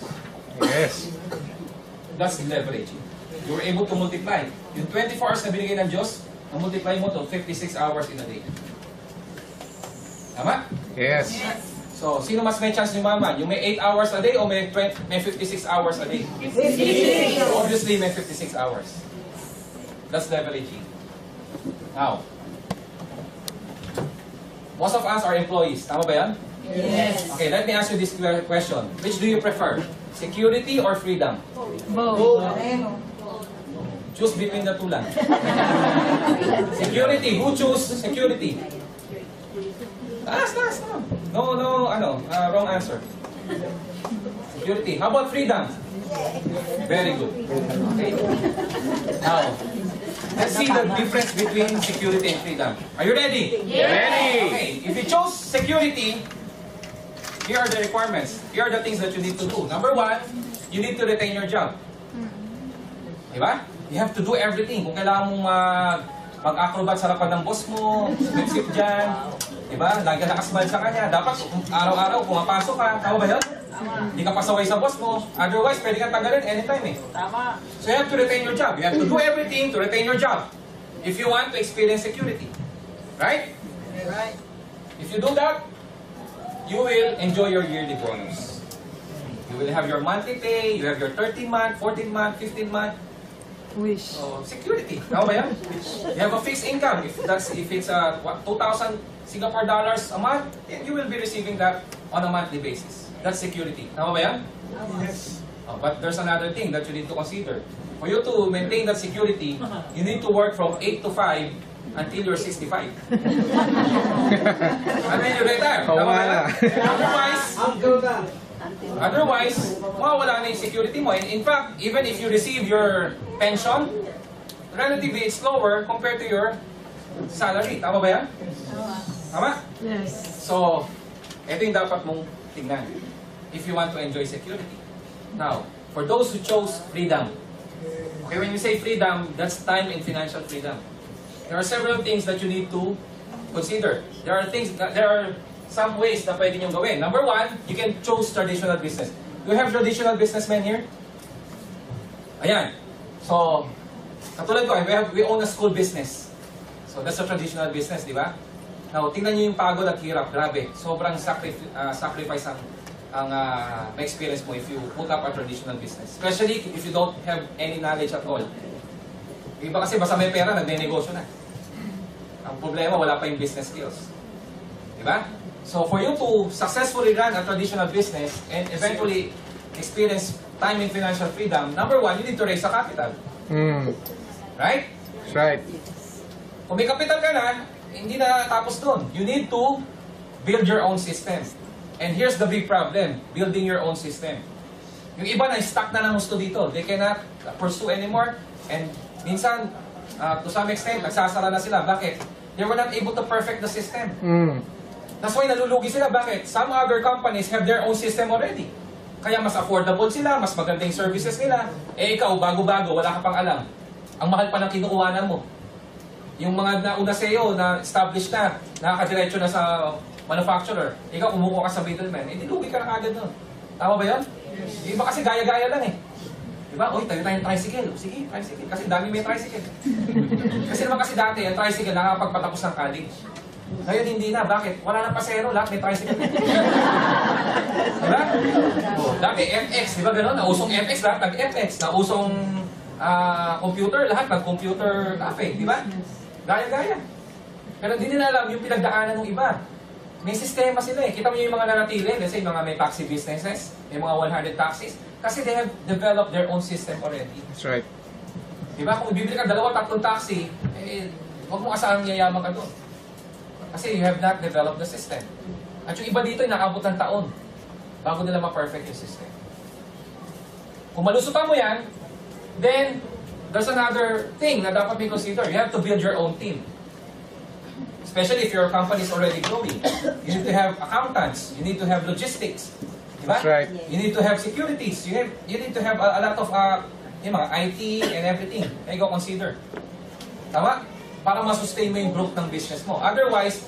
Yes. That's leveraging. You were able to multiply. Yung 24 hours na binigay ng Diyos, na-multiply mo to 56 hours in a day. Tama? Yes. So, sino mas may chance yumaman? Yung may 8 hours a day o may 56 hours a day? 56. Obviously, may 56 hours. That's leveraging. Now, most of us are employees. Tama ba yan? Yes. Okay, let me ask you this question. Which do you prefer? Security or freedom? Both. Choose between the two lang. Security. Who choose security? Taas. No, wrong answer. Security. How about freedom? Very good. Okay. Now, let's see the difference between security and freedom. Are you ready? Ready. Okay. If you chose security, here are the requirements. Here are the things that you need to do. Number one, you need to retain your job. Diba? You have to do everything. Kung kailangan mong mag-acrobat sa harapan ng boss mo, sip-sip dyan, diba? Lagi ka nakasmile sa kanya. Dapat araw-araw pumapasok ka. Tama ba yan? Hindi ka pasaway sa boss mo. Otherwise, pwede kang tanggalin anytime eh. Tama. So you have to retain your job. You have to do everything to retain your job if you want to experience security. Right? Right. If you do that, you will enjoy your yearly bonus. You will have your monthly pay, you have your 13-month, 14-month, 15-month. Wish. So, security. Tama ba yan? You have a fixed income. If it's 2,000 Singapore dollars a month, then you will be receiving that on a monthly basis. That's security. Tama ba yan? Yes. But there's another thing that you need to consider. For you to maintain that security, you need to work from 8 to 5 until you're 65. And then you retire. Tama ba yan? Otherwise, mawawala na yung security mo. And in fact, even if you receive your pension, relatively it's lower compared to your salary. Tama ba yan? Tama? Yes. So, ito yung dapat mong tignan if you want to enjoy security. Now, for those who chose freedom, okay, when you say freedom, that's time and financial freedom. There are several things that you need to consider. There are some ways na pwede niyong gawin. Number one, you can choose traditional business. Do you have traditional businessmen here? Ayan. So, katulad ko, we own a school business. So that's a traditional business, di ba? Now, tingnan nyo yung pagod at hirap. Grabe. Sobrang sacrifice ang ma-experience mo if you put up a traditional business. Especially if you don't have any knowledge at all. Yung iba kasi basta may pera, nagne-negosyo na. Ang problema, wala pa yung business skills. Di ba? So for you to successfully run a traditional business and eventually experience time and financial freedom, number one, you need to raise a capital. Right? That's right. Kung may capital ka na, hindi na tapos doon. You need to build your own system. And here's the big problem, building your own system. Yung iba na stuck na ng gusto dito. They cannot pursue anymore. And minsan, to some extent, nagsasara na sila. Bakit? They were not able to perfect the system. That's why nalulugi sila. Bakit? Some other companies have their own system already. Kaya mas affordable sila, mas maganda yung services nila. Eh ikaw, bago-bago, wala ka pang alam. Ang mahal pa ng kinukuhanan mo. Yung mga nauna sa'yo na established na, nakakadiretso na sa manufacturer, ikaw kumukuha ka sa middleman, eh dilugi ka na kagad nun. Tama ba yun? Yung iba kasi gaya-gaya lang eh. Diba? Uy, tayo tayong tricycle. Sige, tricycle. Kasi dami may tricycle. Kasi naman kasi dati, ang tricycle nakakapagpatapos ng college. Ngayon hindi na. Bakit? Wala na pasero, lahat may tricycle. Diba? Dati, FX. Diba gano'n? Nausong FX, lahat nag-FX. Nausong computer, lahat nag-computer cafe. Diba? Gaya-gaya. Pero hindi nila alam yung pinagdaanan ng iba. May sistema sila eh. Kita mo yung mga nanatili, let's say mga may taxi businesses, may mga 100 taxis, kasi they have developed their own system already. That's right. Diba? Kung bibili ka 2-3 taxi, eh, huwag mo asahang yayaman ka doon. Kasi you have not developed the system. At yung iba dito, nakabot ng taon bago nila ma-perfect yung system. Kung malusutan mo yan, then there's another thing na dapat may consider. You have to build your own team. Especially if your company is already growing. You need to have accountants. You need to have logistics. Diba? That's right. You need to have securities. You need to have a lot of yung mga IT and everything. May go consider. Tama? Para masustain mo yung growth ng business mo. Otherwise,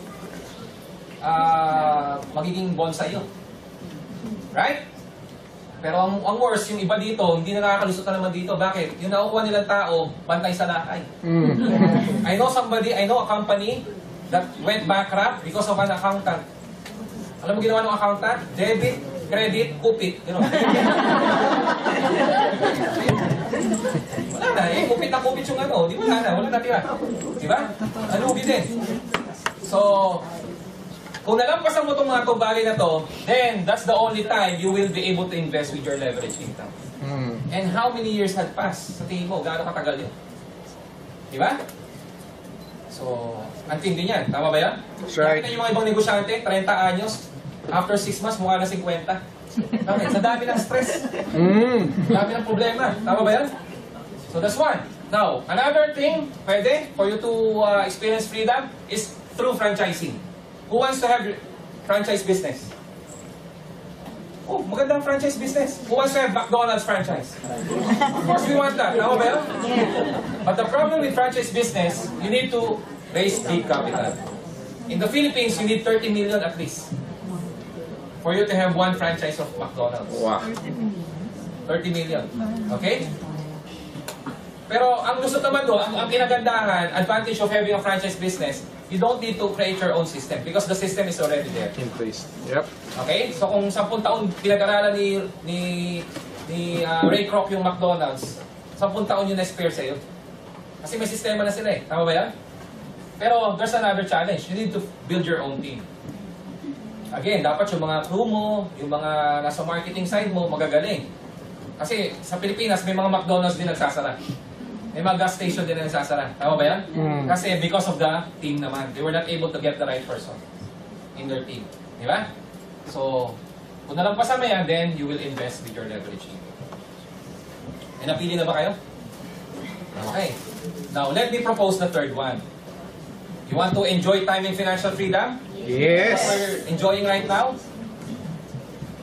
magiging bonsai yun. Right? Pero ang worst, yung iba dito, hindi na nakakalusot na naman dito. Bakit? Yung nakukuha nilang tao, bantay sa lakay. I know a company that went bankrupt because of an accountant. Alam mo ginawa ng accountant? Debit, credit, kupit. Gano'n. Wala na eh. Kupit na kupit yung ano. Di wala na tira. Diba? Nalugi din. So, kung nalampasan mo itong mga bagay na to, then that's the only time you will be able to invest with your leverage income. And how many years had passed? Sa tingin mo, gaano katagal yun? Diba? So, antindi niyan. Tama ba yan? That's right. Nakita yung mga ibang negosyante, 30 anyos, after 6 months, mukha na 50. Bakit? Sa dami ng stress. Dami ng problema. Tama ba yan? So, that's one. Now, another thing, pwede, for you to experience freedom is through franchising. Who wants to have franchise business? Oh, magandang franchise business. Who wants to have McDonald's franchise? Of course, we want that. Tama ba yan? But the problem with franchise business, you need to raise big capital. In the Philippines, you need 30 million at least for you to have one franchise of McDonald's. Wow. 30 million. Okay? Pero ang gusto naman doon, ang kinagandahan, advantage of having a franchise business, you don't need to create your own system because the system is already there. In place. Yep. Okay? So kung 10 taon pinag-aralan ni Ray Kroc yung McDonald's, 10 taon yung na-spare sa'yo. Kasi may sistema na sila eh. Tama ba yan? Pero there's another challenge. You need to build your own team. Again, dapat yung mga crew mo, yung mga nasa marketing side mo, magagaling. Kasi sa Pilipinas, may mga McDonald's din nagsasara. May mga gas station din na nagsasara. Tama ba yan? Kasi because of the team naman. They were not able to get the right person in their team. Di ba? So, kung nalampasan mo yan, then you will invest with your leveraging. E napili na ba kayo? Okay. Now, let me propose the third one. You want to enjoy time and financial freedom? Yes. What we're enjoying right now?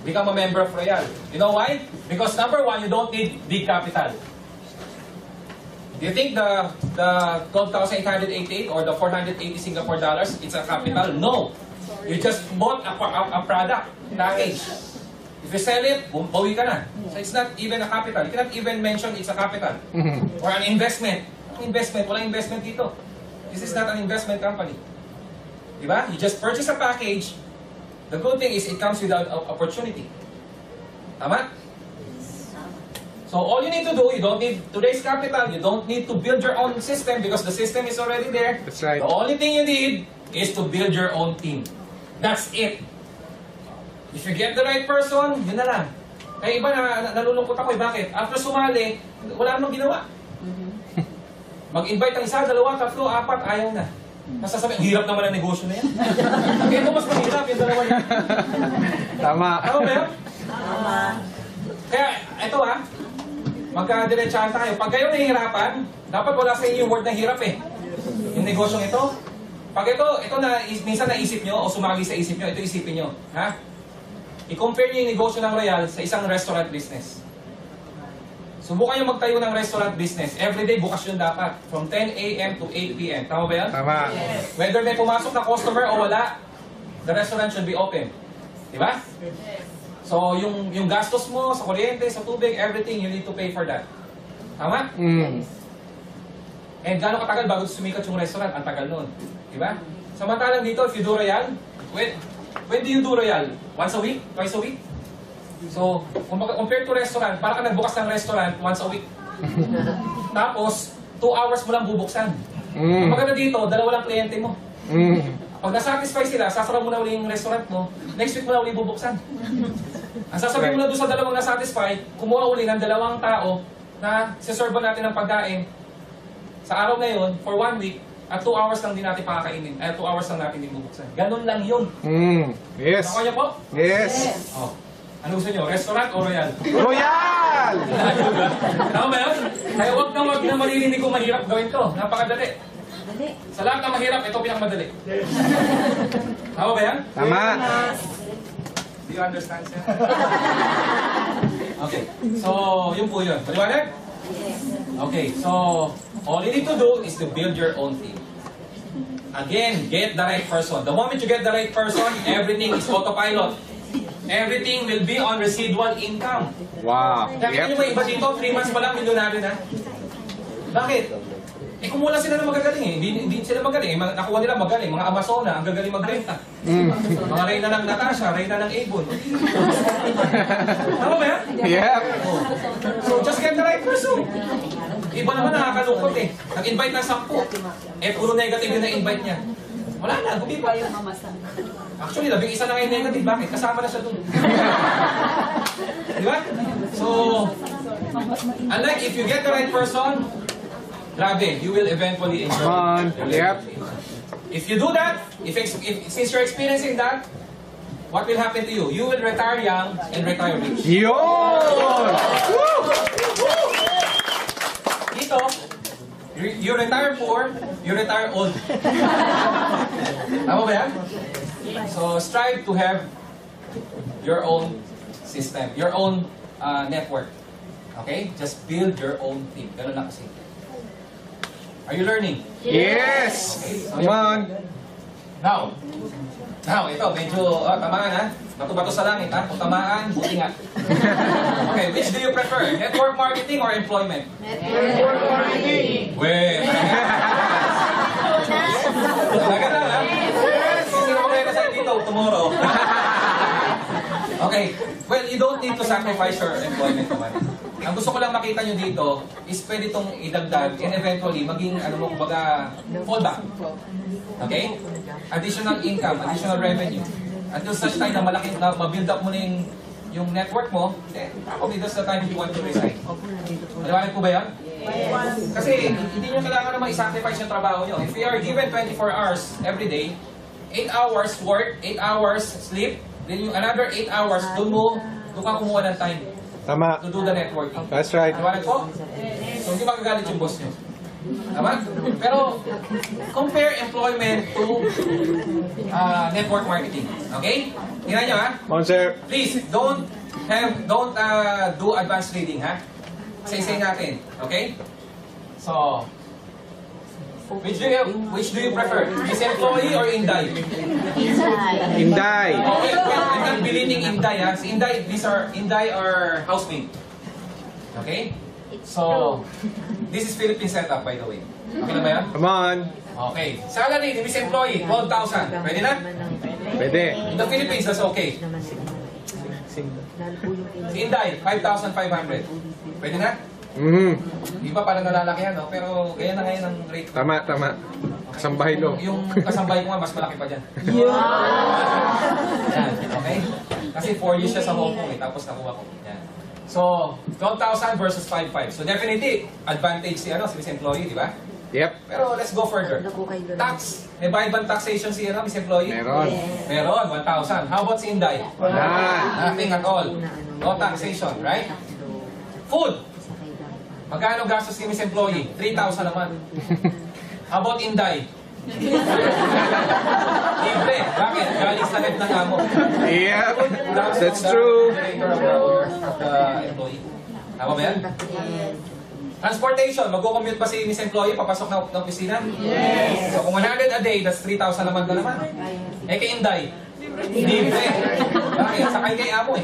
Become a member of Royal. You know why? Because number one, you don't need big capital. Do you think the 12,888 or the 480 Singapore dollars, it's a capital? No. You just bought a product, package. If you sell it, bawi ka na. So it's not even a capital. You cannot even mention it's a capital. Or an investment. Investment, walang investment dito. This is not an investment company. Diba? You just purchase a package. The good thing is it comes without opportunity. Tama? So all you need to do, you don't need to raise capital, you don't need to build your own system because the system is already there. That's right. The only thing you need is to build your own team. That's it. If you get the right person, yun na lang. Kaya iba nalulungkot ako bakit? After sumali, wala namang ginawa. Mag-invite ang isa, dalawa, tatlo, apat, ayaw na. Masasabi, ang hirap naman ang negosyo na yan. Kaya ito mas mahirap yung dalawa yan. Tama. Tama ba yun? Kaya, ito magkadiretsahan tayo. Pag kayo nahihirapan, dapat wala sa inyo yung word na hirap eh. Yung negosyong ito. Pag ito na minsan naisip nyo o sumali sa isip nyo, ito isipin nyo. Ha? I-compare nyo yung negosyo ng Royal sa isang restaurant business. Subukan nyo magtayo ng restaurant business. Everyday bukas yun dapat. From 10 a.m. to 8 p.m. Tama ba yan? Tama. Whether may pumasok na customer o wala, the restaurant should be open. Diba? So, yung gastos mo sa kuryente, sa tubig, everything, you need to pay for that. Tama? Mm. And gano'ng katagal bago sumikat yung restaurant? Ang tagal nun. Diba? Samantalang dito, if you do Royal, when do you do Royal? Once a week? Twice a week? So, compared to restaurant, para ka nagbukas ng restaurant once a week. Tapos, 2 hours mo lang bubuksan. Ang maganda dito, 2 lang kliyente mo. Pag nasatisfy sila, sasara mo na uli yung restaurant mo, next week mo na uli bubuksan. Ang sasabihin mo na doon sa 2 nasatisfy, kumuha uli ng 2 tao na siserve natin ng pagkain sa araw na yun, for 1 week, at 2 hours lang din natin pakakainin. 2 hours lang natin din bubuksan. Ganun lang yun. Yes. Nakuha niyo po? Yes. Oh. Ano gusto niyo? Restaurant o Royal? Royal! Tama ba yun? Kaya huwag na maririnig kung mahirap gawin to. Napakadali. Sa lahat ng mahirap, ito pinakamadali. Tama ba yan? Tama. Do you understand, sir? Okay. So, yun po yun. Maliwanag? Okay. So, all you need to do is to build your own team. Again, get the right person. The moment you get the right person, everything is autopilot. Everything will be on residual income. Wow. Kaya Yep. yung may iba dito, 3 months pa lang, milyonaryo na. Bakit? Eh kung wala sila na magagaling eh. Hindi sila magaling. Nakuha nila magaling. Mga Amazona, ang gagaling magrenta. Mga Reyna ng Natasha, Reyna ng Avon. Tama ba yan? Yep. So just get the right person. Iba naman nakakalungkot eh. Nag-invite ng 10. Eh puro negative yung na-invite niya. Wala na, gumiba. Actually, 11 na ngayon negative. Bakit? Kasama na siya dun. Di ba? So, unlike if you get the right person, grabe, you will eventually enjoy Come on. your Yep. life. If you do that, since you're experiencing that, what will happen to you? You will retire young and retire rich. Yun! Dito, you retire poor, you retire old. Tama ba yan? So, strive to have your own system, your own network. Okay? Just build your own team. Ganun lang kasi. Are you learning? Yes! Come on. Now, ito, medyo tamaan ha. Bato-bato sa langit ha. Kung tamaan, buti nga. Okay, which do you prefer? Network marketing or employment? Network marketing. Well, talaga lang ha? Sino ko kayo kasi dito tomorrow? Okay, well, you don't need to sacrifice your employment naman. Ang gusto ko lang makita nyo dito is pwede itong idagdag and eventually maging, kumbaga, fallback. Okay? Additional income, additional revenue. Until such time na malaki, na ma-build up mo na yung network mo, then probably that's the time you want to resign. Maliwanag po ba yan? Kasi hindi nyo kailangan naman i-sacrifice yung trabaho nyo. If you are given 24 hours every day, 8 hours work, 8 hours sleep, then yung another 8 hours, doon ka kumuha ng time Tama. to do the networking. That's right. Maliwanag po? So hindi magagalit yung boss nyo. Tama? Pero, compare employment to network marketing. Okay? Tingnan nyo ha? Come on, sir. Please, don't do advanced reading ha? Say natin. Okay? So, which do you prefer? Is employee or Inday? Inday. Okay, well, I'm not believing Inday ha? Si Inday are housemaid. Okay? So, this is Philippine setup by the way. Okay na ba yan? Come on. Okay. Salary ni Miss Employee, 12,000. Pwede na? Pwede. In the Philippines, that's okay. Si Inday, 5,500. Pwede na? Di ba parang nalalaki yan, no? Pero kaya na ngayon ang rate. Tama, tama. Kasambahay lo. Yung kasambahay ko nga, mas malaki pa dyan. Yan, okay? Kasi 4 years siya sa Hong Kong, tapos nakuha ko. Yan. So, 12,000 versus 5,500. So, definitely, advantage si Miss Employee, di ba? Yep. Pero let's go further. Tax. May bayad bang taxation si Miss Employee? Meron. Meron, 1,000. How about si Inday? Wala. Nothing at all. No taxation, right? Food. Magkano gastos ni Miss Employee? 3,000 naman. How about Inday? Libre. Bakit? Galing sa head ng amo. Yep. That's true. Director of the employee. Tama ba yan? Transportation. Mag-commute ba si Miss Employee papasok ng opisina? Yes. So kung 100 a day, that's 3,000 naman na naman. Eh kay Inday? Libre. Bakit? Sakay kay amo eh.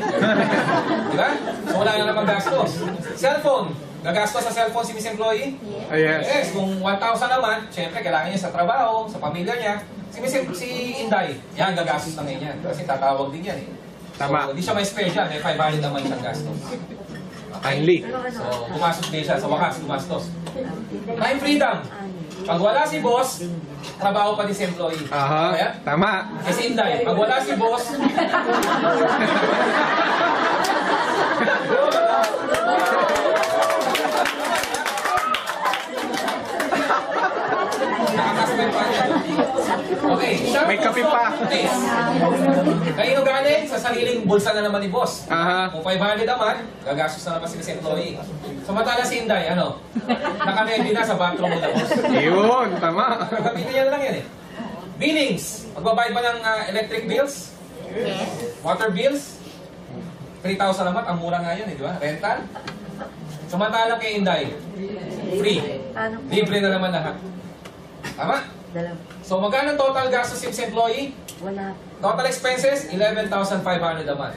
Di ba? So wala na naman gastos. Cellphone. Gagastos sa cellphone si Miss Employee? Yes. Yes. Kung 1,000 naman, syempre kailangan niya sa trabaho, sa pamilya niya. Si Inday, yan gagastos na ngayon yan. Kasi tatawag din yan eh. Tama. So, hindi siya may spare dyan. May 500 naman siyang gastos. Timely. So, pumasok din siya. Sa wakas, gumastos. Time freedom. Pag wala si boss, trabaho pa din si employee. Aha. Kaya? Tama. Kasi Inday, pag wala si boss, nakakasabay pa niya. Okay. May kape pa. Kanino galing? Sa sariling bulsa na naman ni boss. Aha. Kung 500 naman, gagastos na naman si employee. Samantala si Inday, naka-ready na sa bathroom mo na boss. Yun. Tama. Gamitin niya na lang yan eh. Billings. Magbabayad ba ng electric bills? Yes. Water bills? 3,000 naman. Ang mura nga yun eh, di ba? Rental? Samantala kay Inday, free. Libre na naman lahat. Tama? So magkano total gastos si employee? Wala. Total expenses, 11,500 a month.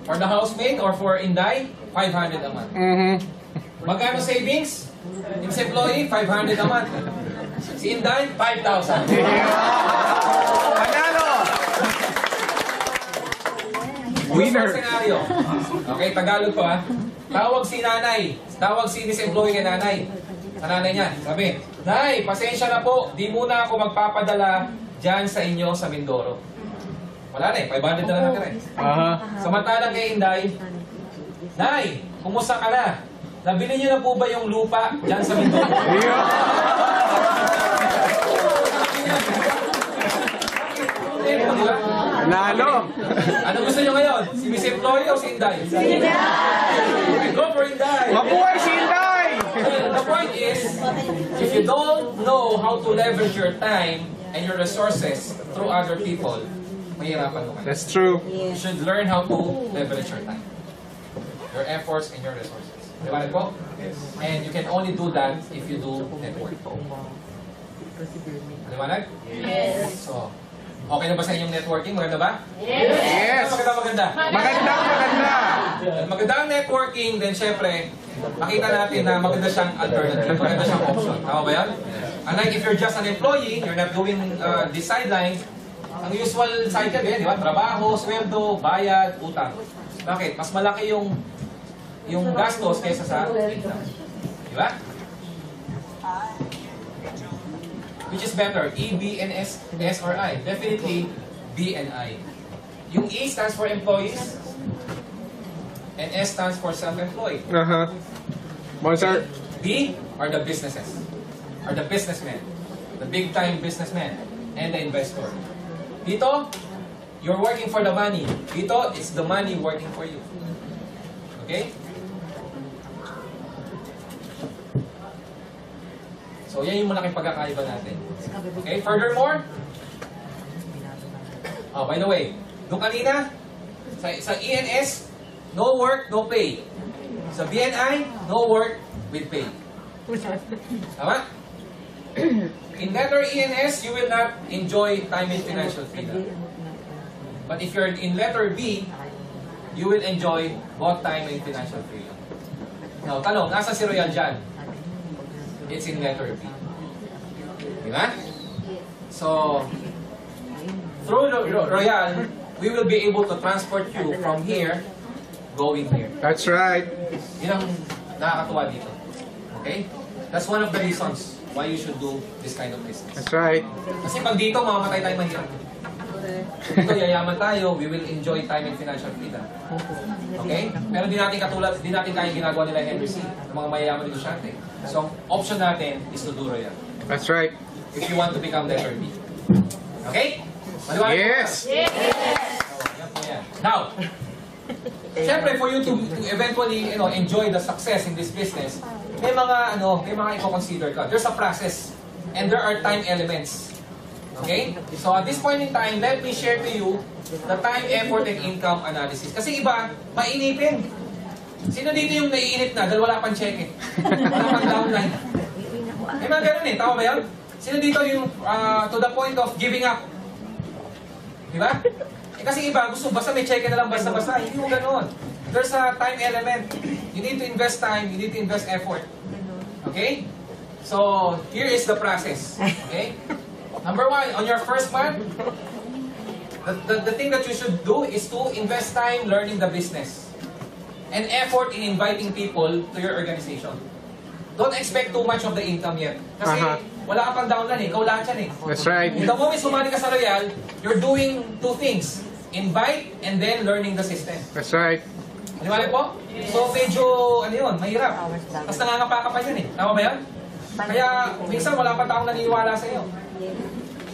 For the housemaid or for Inday, 500 a month. Magkano savings? Yung employee, 500 a month. Si Inday, 5,000. Panalo! Winner. Scenario. Okay, Tagalog ko ha. Tawag si nanay. Tawag si Miss Employee kay nanay. Sa nanay niya. Sabi, Nay, pasensya na po. Di muna ako magpapadala dyan sa inyo sa Mindoro. Wala na eh. 500 na lang natin eh. Aha. Samantalang kay Inday, Nay, kumusta ka na? Nabili niyo na po ba yung lupa dyan sa Mindoro? Nalo! Ano gusto niyo ngayon? Si Miss Employee o si Inday? Si Inday! Go for Inday! Mabuhay si Inday! The point is, if you don't know how to leverage your time and your resources through other people, mahirapan mo kayo. That's true. You should learn how to leverage your time, your efforts, and your resources. Diba po? Yes. And you can only do that if you do network. Diba? Yes. So, okay na ba sa inyong networking? Maganda ba? Yes! Maganda. Maganda, maganda! Maganda ang networking, then syempre, makita natin na maganda siyang alternative, maganda siyang option. Tama ba yan? Unlike if you're just an employee, you're not doing this sideline, ang usual cycle eh, di ba? Trabaho, sweldo, bayad, utang. Bakit? Mas malaki yung gastos kaysa sa income. Di ba? Which is better? E, B, N, S, or I? Definitely B and I. Yung E stands for employees, and S stands for self-employed. Aha. Monster. B are the businesses, are the businessmen, the big-time businessmen, and the investor. Dito, you're working for the money. Dito, it's the money working for you. Okay? So, yan yung malaking pagkakaiba natin. Okay? Furthermore, by the way, doon kanina, sa ENS, no work, no pay. Sa BNI, no work with pay. Tama? In letter ENS, you will not enjoy time and financial freedom. But if you're in letter B, you will enjoy both time and financial freedom. Now, tanong, nasa si Royal dyan? It's in letter B. Di ba? So, through Royal, we will be able to transport you from here, going here. That's right. Yun ang nakakatuwa dito. Okay? That's one of the reasons why you should do this kind of business. That's right. Kasi pag dito, mamamatay tayo mahirap. Dito, yayaman tayo, we will enjoy time and financial freedom. Okay? Pero di natin kaya ginagawa nila Henry C. Ng mga mayayaman negosyante. So, option natin is to do Royal. That's right. If you want to become letter B. Okay? Maliwanag po Yes. ba? Yan po yan. Now, syempre for you to eventually enjoy the success in this business, may mga i-consider ka. There's a process and there are time elements. Okay? So at this point in time, let me share to you the time, effort, and income analysis. Kasi iba, mainipin. Sino dito yung naiinip na dahil wala pang check wala pang downline? May mga ganun eh. Tama ba yan? Sino dito yung to the point of giving up? Diba? Kasi iba, gusto basta may check na lang basta-basta. Hindi mo ganun. There's a time element. You need to invest time, you need to invest effort. Okay? So, here is the process. Okay? Number one, on your first month, the thing that you should do is to invest time learning the business and effort in inviting people to your organization. Don't expect too much of the income yet. Kasi wala ka pang downline eh. Ikaw lahat yan eh. That's right. The moment sumali ka sa Royal, you're doing two things. Invite and then learning the system. That's right. Maniwala po? So medyo, mahirap. Tapos nangangapa ka pa yan eh. Tama ba yan? Kaya minsan wala pa taong naniniwala sa iyo.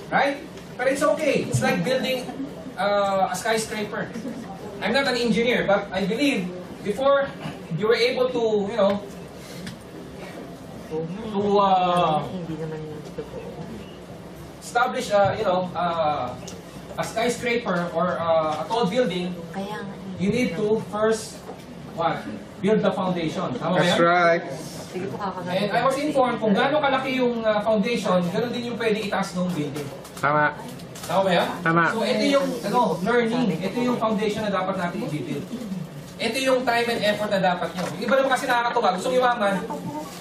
Right? But it's okay. It's like building a skyscraper. I'm not an engineer, but I believe before you were able to, establish, a skyscraper or a tall building, you need to first, what? Build the foundation. Tama ba yan? That's right. And I was informed kung gaano kalaki yung foundation, gano'n din yung pwede itaas ng building. Tama. Tama ba yan? Tama. So ito yung learning, ito yung foundation na dapat natin i-build. Ito yung time and effort na dapat nyo. Yung iba naman kasi nakakatuwa, gustong yumaman,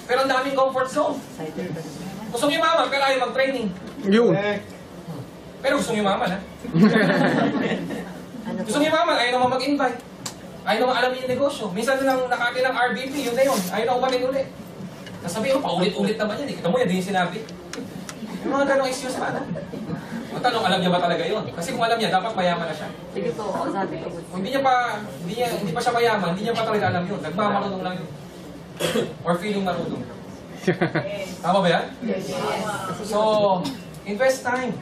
pero ang daming comfort zone. Gustong yumaman, pero ayaw mag-training. Yun. Pero gustong yumaman, ha? Gustong yumaman, ayaw naman mag-invite. Ayaw naman alam yung negosyo. Minsan lang nakatilang RBP, yun na yun. Ayaw na umamin ulit. Nasabihin ko, paulit-ulit naman yan. Kita mo yan, din yung sinabi. Yung mga ganong excuse pa, no? Matanong, alam niya ba talaga yun? Kasi kung alam niya, dapat mayaman na siya. Sige po, sabi ko. Kung hindi pa siya mayaman, hindi niya pa talaga alam yun. Nagmamarunong lang yun. Or feeling marunong. Tama ba yan? So, invest time.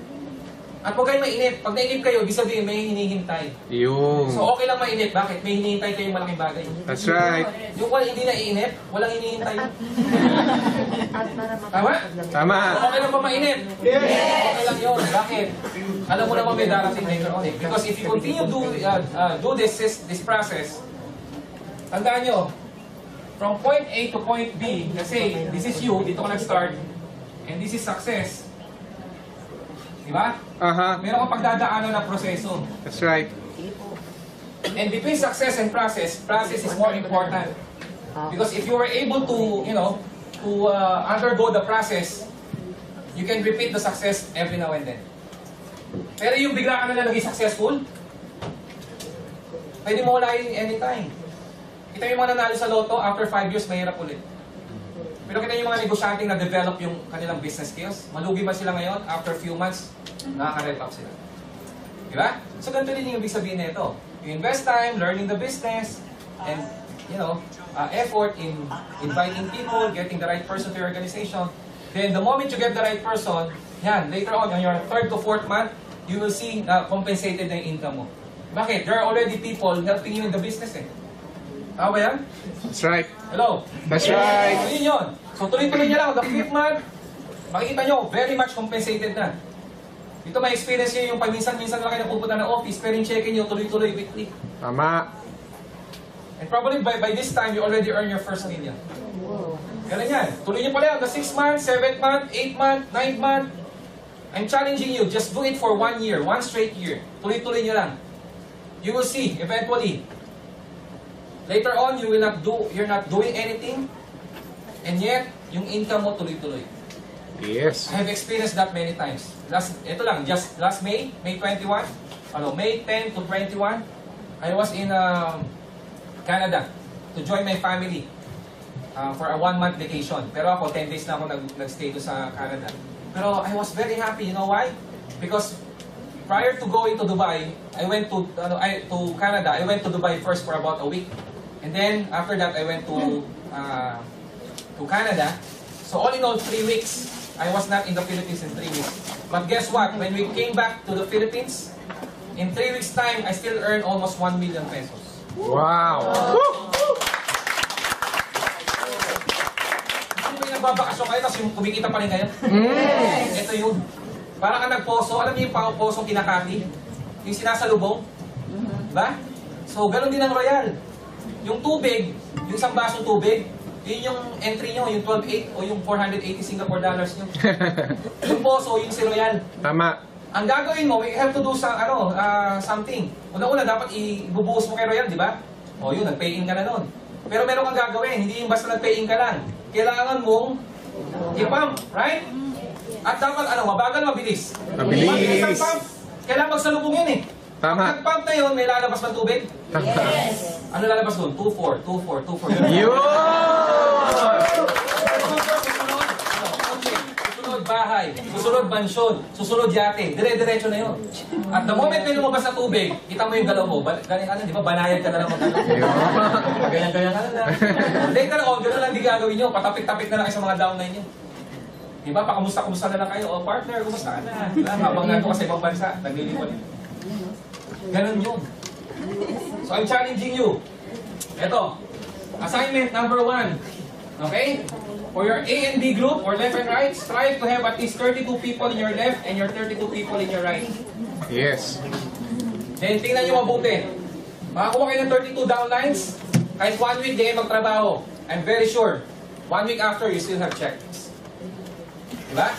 At huwag kayong mainip. Pag nainip kayo, ibig sabihin may hinihintay. Yun. So, okay lang mainip. Bakit? May hinihintay kayong malaking bagay. That's right. Yung kung hindi naiinip, walang hinihintay. Tama? Tama. So, okay lang pa mainip? Okay lang yun. Bakit? Alam mo naman may darating later on eh. Because if you continue do this process, tandaan nyo, from point A to point B, kasi this is you, dito ka nag-start, and this is success. Diba? Meron kang pagdadaanan na proseso. That's right. And between success and process is more important. Because if you were able to, undergo the process, you can repeat the success every now and then. Pero yung bigla ka na naging successful, pwede mo wala yun anytime. Kita yung mga nanalo sa loto, after 5 years, mahirap ulit. Pero kita yung mga negosyanteng na-develop yung kanilang business skills, malugi man sila ngayon, after few months, nakaka-rep up sila. Diba? So, ganito din yung ibig sabihin nito. You invest time, learning the business, and, effort in inviting people, getting the right person to your organization. Then, the moment you get the right person, yan, later on your 3rd to 4th month, you will see na compensated na yung income mo. Bakit? There are already people helping you in the business eh. Tama ba yan? That's right. Hello? That's right. So, yun yun. So, tuloy-tuloy niya lang. The 5th month, makikita nyo, very much compensated na. Dito may experience nyo yung paminsan-minsan lang kayo napupunta ng office, pero yung check-in nyo, tuloy-tuloy weekly. Tama. And probably by this time, you already earn your first million. Ganun yan. Tuloy nyo pala yan. The 6th month, 7th month, 8th month, 9th month. I'm challenging you, just do it for 1 year, 1 straight year. Tuloy-tuloy nyo lang. You will see, eventually, later on, you're not doing anything, and yet, yung income mo tuloy-tuloy. Yes. I have experienced that many times. Ito lang, just last May 21, May 10 to 21, I was in Canada to join my family for a 1-month vacation. Pero ako, 10 days na ako nag-stay to sa Canada. Pero I was very happy. You know why? Because prior to going to Dubai, I went to Canada. I went to Dubai first for about a week. And then, after that, I went to Canada. So all in all, 3 weeks. I was not in the Philippines in 3 weeks. But guess what? When we came back to the Philippines, in 3 weeks' time, I still earned almost 1 million pesos. Wow. Hindi mo yung nagbabakasyon kayo, tapos yung kumikita pa rin kayo? Ito yun. Parang ka nagposo. Alam niyo yung poso kinakati? Yung sinasalubong? Diba? So, ganun din ang Royal. Yung tubig, yung isang basong tubig, yun yung entry nyo, yung 12.8 o yung 480 Singapore dollars nyo. Yung poso, yung si Royal. Tama. Ang gagawin mo, we have to do something. Una-una, dapat ibubuhos mo kay Royal, di ba? O yun, nag-pay-in ka na nun. Pero meron kang gagawin, hindi yung basta nag-pay-in ka lang. Kailangan mong i-pump, right? At dapat, mabagal, mabilis. Mabilis. Pag isang pump, kailangan magsalubong yun eh. Tama. Pag nag-pump na yun, may lalabas ng tubig. Yes. Ano lalabas doon? 2-4, 2-4, 2-4. Yun! Susunod bahay, susunod mansyon, susunod yate, dire-diretso na yun. At the moment may lumabas na tubig, kita mo yung galaw mo, di ba, banayad ka na lang mag-galaw. Ganyan-ganyan ka na lang. Later on, gano'n lang di gagawin nyo, patapik-tapik na lang kayo sa mga downline nyo. Di ba, pakamusta-kumusta na lang kayo, partner, kumusta ka na? Habang nandito ka sa ibang bansa, naglilipon yun. Ganon yun. So I'm challenging you. Ito, assignment number 1. Okay? For your A and B group, or left and right, strive to have at least 32 people in your left and your 32 people in your right. Yes. Then tingnan nyo mabuti. Makakuha kayo ng 32 downlines, kahit 1 week di kayo magtrabaho. I'm very sure, 1 week after, you still have checks. Diba?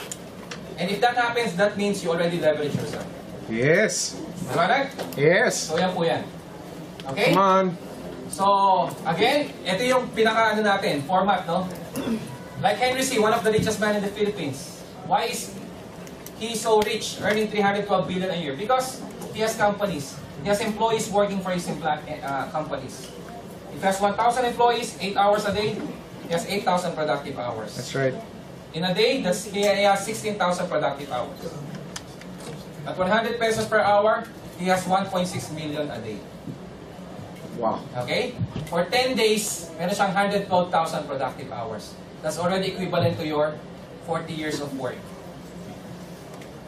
And if that happens, that means you already leverage yourself. Yes. Diba, right? Yes. So yan po yan. Okay? Come on. So, again, ito yung pinaka-ano natin, format, no? Like Henry C., one of the richest man in the Philippines. Why is he so rich, earning 312 billion a year? Because he has companies. He has employees working for his companies. If he has 1,000 employees, 8 hours a day, he has 8,000 productive hours. That's right. In a day, he has 16,000 productive hours. At 100 pesos per hour, he has 1.6 million a day. Wow. Okay? For 10 days, meron siyang 112,000 productive hours. That's already equivalent to your 40 years of work.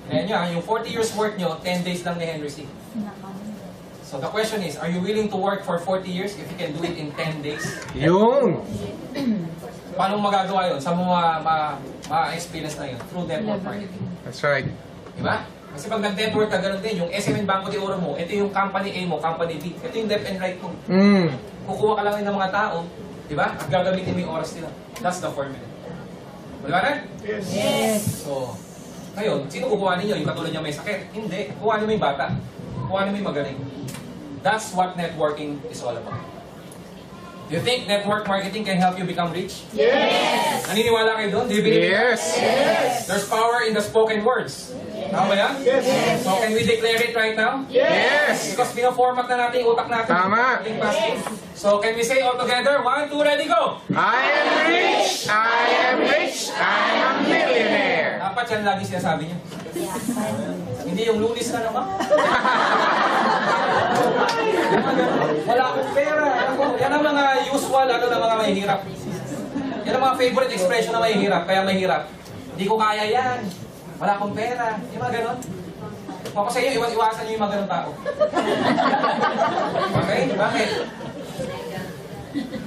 Kaya nyo, yung 40 years work nyo, 10 days lang ni Henry C. So the question is, are you willing to work for 40 years if you can do it in 10 days? Yun. Paano magagawa yun? Saan mo ma-experience na yun? Through network marketing. That's right. Diba? Kasi pag nag-network ka, ganun din. Yung SMN Banco de Oro mo, ito yung company A mo, company B. Ito yung left and right mo. Kukuha ka lang ng mga tao, diba? At gagamitin mo yung oras nila. That's the formula. Diba na? Yes. So, ngayon, sino kukuha ninyo? Yung katulad niya may sakit? Hindi. Kuha mo yung bata. Kuha mo yung magaling. That's what networking is all about. Do you think network marketing can help you become rich? Yes. Naniniwala kayo doon? Do you believe in that? Yes. There's power in the spoken words. Tama ba yan? Yes. So can we declare it right now? Yes. Because pinaformat na natin yung utak natin. Tama. So can we say all together? 1, 2, ready, go! I am rich. I am rich. I am a millionaire. Dapat yan lagi sinasabi niyo. Hindi yung lunis na naman. Wala akong pera. Yan ang mga usual ng mga mahihirap. Yan ang mga favorite expression na mahihirap. Kaya mahirap. Hindi ko kaya yan. Wala akong pera. Yung mga ganon. Kung ako sa inyo, iwasan nyo yung mga ganon tao. Okay? Bakit?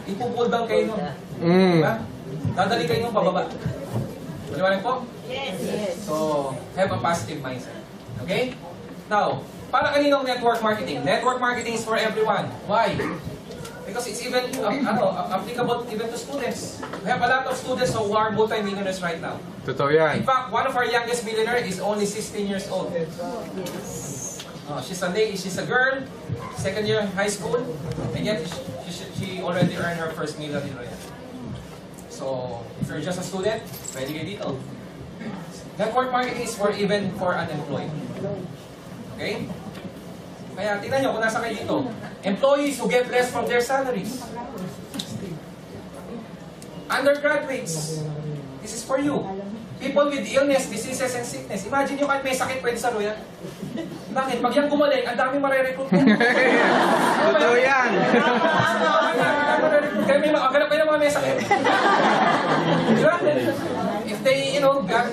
Ipupull down kayo nun. Diba? Dadali kayo nung pababa. Maliwanag po? Yes. So, have a positive mindset. Okay? Now, para kaninong network marketing? Network marketing is for everyone. Why? Because it's even applicable even to students. We have a lot of students who are multi-millionaires right now. Totoo yan. In fact, one of our youngest millionaire is only 16 years old. She's a girl, second year high school, and yet she already earned her first million in Royal. So, if you're just a student, pwede kayo dito. Network marketing is even for unemployed. Okay? Kaya tingnan nyo kung nasa kayo dito. Employees who get less from their salaries. Undergraduates. This is for you. People with illness, diseases, and sickness. Imagine nyo kahit may sakit pwede sa Royal. Bakit? Pag yan gumaling, ang daming marirecruit yan. Totoo yan. Kaya may maghanap kayo ng mga may sakit. Diba? If they, got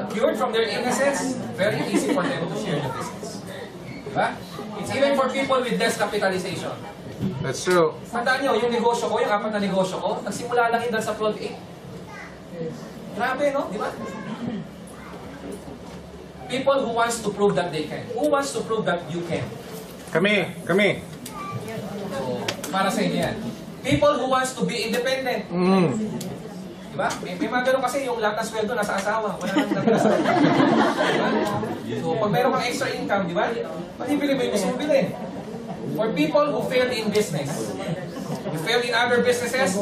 cured from their illnesses, very easy for them to share the business. Diba? It's even for people with less capitalization. That's true. Tandaan nyo, yung negosyo ko, yung 4 na negosyo ko, nagsimula lang yun dahil sa Prod 8. Grabe, no? Di ba? People who wants to prove that they can. Who wants to prove that you can? Kami. So, para sa inyo yan. People who wants to be independent. Di ba? May mga ganun kasi yung lahat ng sweldo nasa asawa. Wala nang nasa diba? So, pag mayroon kang extra income, di ba? Pati-bili mo yung gusto mong bilhin. For people who fail in business, you fail in other businesses,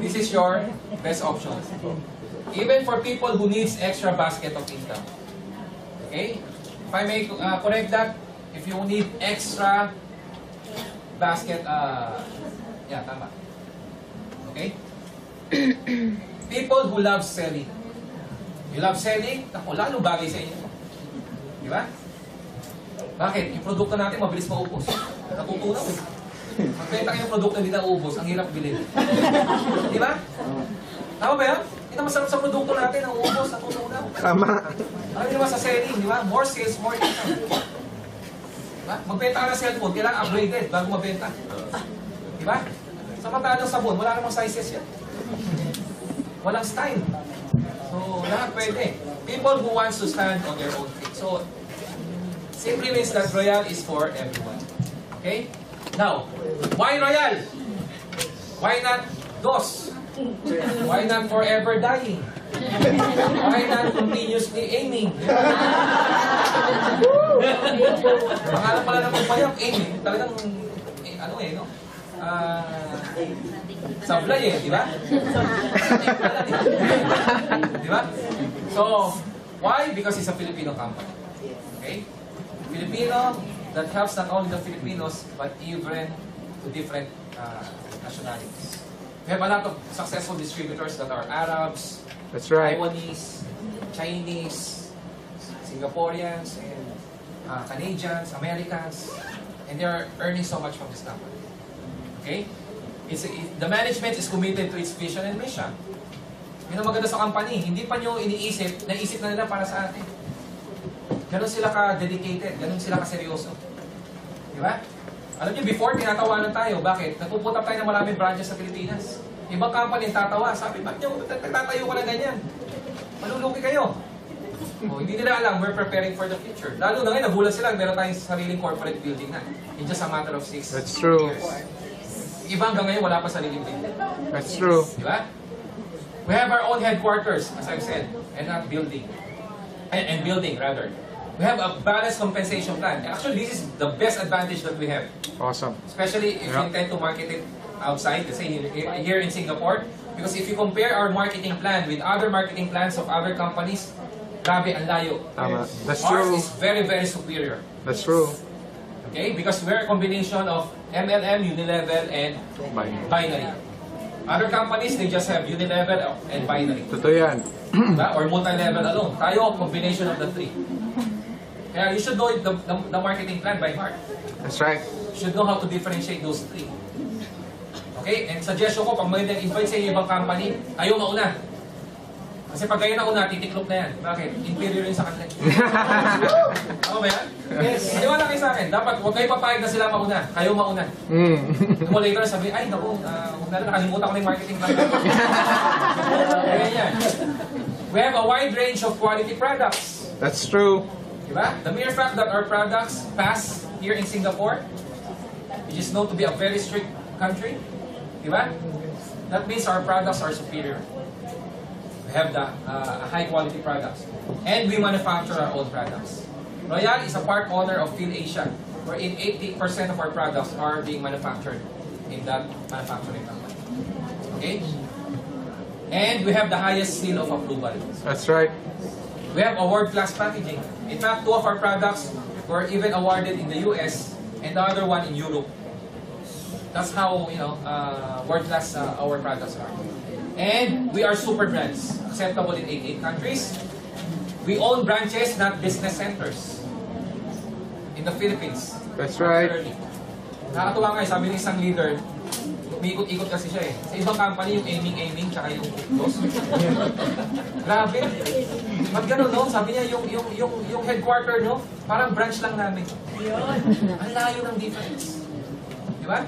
this is your best option. Even for people who needs extra basket of income. Okay? If I may correct that, if you need extra basket, yeah, tama. Okay? People who love selling. You love selling? Ako, lalo bagay sa inyo. Di ba? Bakit? Yung produkto natin mabilis maubos. Natutunaw eh. Magbenta kayo ng produkto hindi na uubos, ang hirap bilhin. Di ba? Tama ba yan? Ito masarap sa produkto natin, ang uubos, natutunaw. Tama. Ano naman sa selling, di ba? More sales, more income. Diba? Magbenta ka ng cellphone, kailangan upgraded bago mabenta. Di ba? Sa matalang sabon, wala namang sizes yan. Walang style. So, lahat pwede. People who wants to stand on their own feet. So, simply means that Royal is for everyone. Okay? Now, why Royal? Why not DOS? Why not forever dying? Why not continuously aiming? Pangalan pala ng kumpanya, aiming. Talagang, no? Sablay di ba? Di ba? So, why? Because it's a Filipino company. Okay? Filipino that helps not only the Filipinos, but even to different nationalities. We have a lot of successful distributors that are Arabs, That's right. Taiwanese, Chinese, Singaporeans, and Canadians, Americans, and they are earning so much from this company. Okay? The management is committed to its vision and mission. Yun ang maganda sa company. Hindi pa nyo iniisip, naisip na nila para sa atin. Ganon sila ka-dedicated, ganon sila ka-seryoso. Di ba? Alam niyo, before, tinatawanan tayo. Bakit? Nagpupunta tayo ng maraming branches sa Pilipinas. Ibang company tatawa. Sabi, ba't nyo, nagtatayo ko na ganyan? Malulugi kayo. Hindi nila alam, we're preparing for the future. Lalo na ngayon, nagulat sila, meron tayong sariling corporate building na. In just a matter of 6 years. That's true. Iba hanggang ngayon, wala pa sariling building. That's true. Di ba? We have our own headquarters, as I've said, and not building. And building, rather. We have a balanced compensation plan. Actually, this is the best advantage that we have. Awesome. Especially if you intend to market it outside, let's say here in Singapore. Because if you compare our marketing plan with other marketing plans of other companies, grabe, ang layo. Tama. That's Ours true. is very, very superior. That's true. Okay? Because we're a combination of MLM, unilevel, and binary. Other companies, they just have unilevel and binary. Totoo yan. Diba? Or multi-level alone. Tayo, combination of the three. Kaya you should know the marketing plan by heart. That's right. You should know how to differentiate those three. Okay? And suggestion ko, pag may invite sa ibang company, kayo mauna. Kasi pag kayo nauna, titiklop na yan. Bakit? Inferior yun sa kanila. Tama ba yan? Yes. Maniwala kayo sa akin. Dapat huwag kayo papayag na sila mauna. Kayo mauna. Kung later sabi, ay naku, huwag na nakalimutan ko na yung marketing plan. Kaya yan. We have a wide range of quality products. That's true. Diba? The mere fact that our products pass here in Singapore, which is known to be a very strict country, diba? That means our products are superior. We have the high quality products. And we manufacture our own products. Royal is a part owner of PhilAsia, wherein 80% of our products are being manufactured in that manufacturing company. Okay? And we have the highest seal of approval. That's right. We have a world-class packaging. In fact, 2 of our products were even awarded in the US and the other one in Europe. That's how, world-class our products are. And we are super brands, acceptable in 88 countries. We own branches, not business centers. In the Philippines. That's right. Nakakatuwa nga, sabi ng isang leader, umiikot-ikot kasi siya eh. Sa ibang company, yung aiming, tsaka yung boss. Grabe. Pag gano'n, no? Sabi niya, yung headquarter, no? Parang branch lang namin. Ang layo ng difference. Di ba?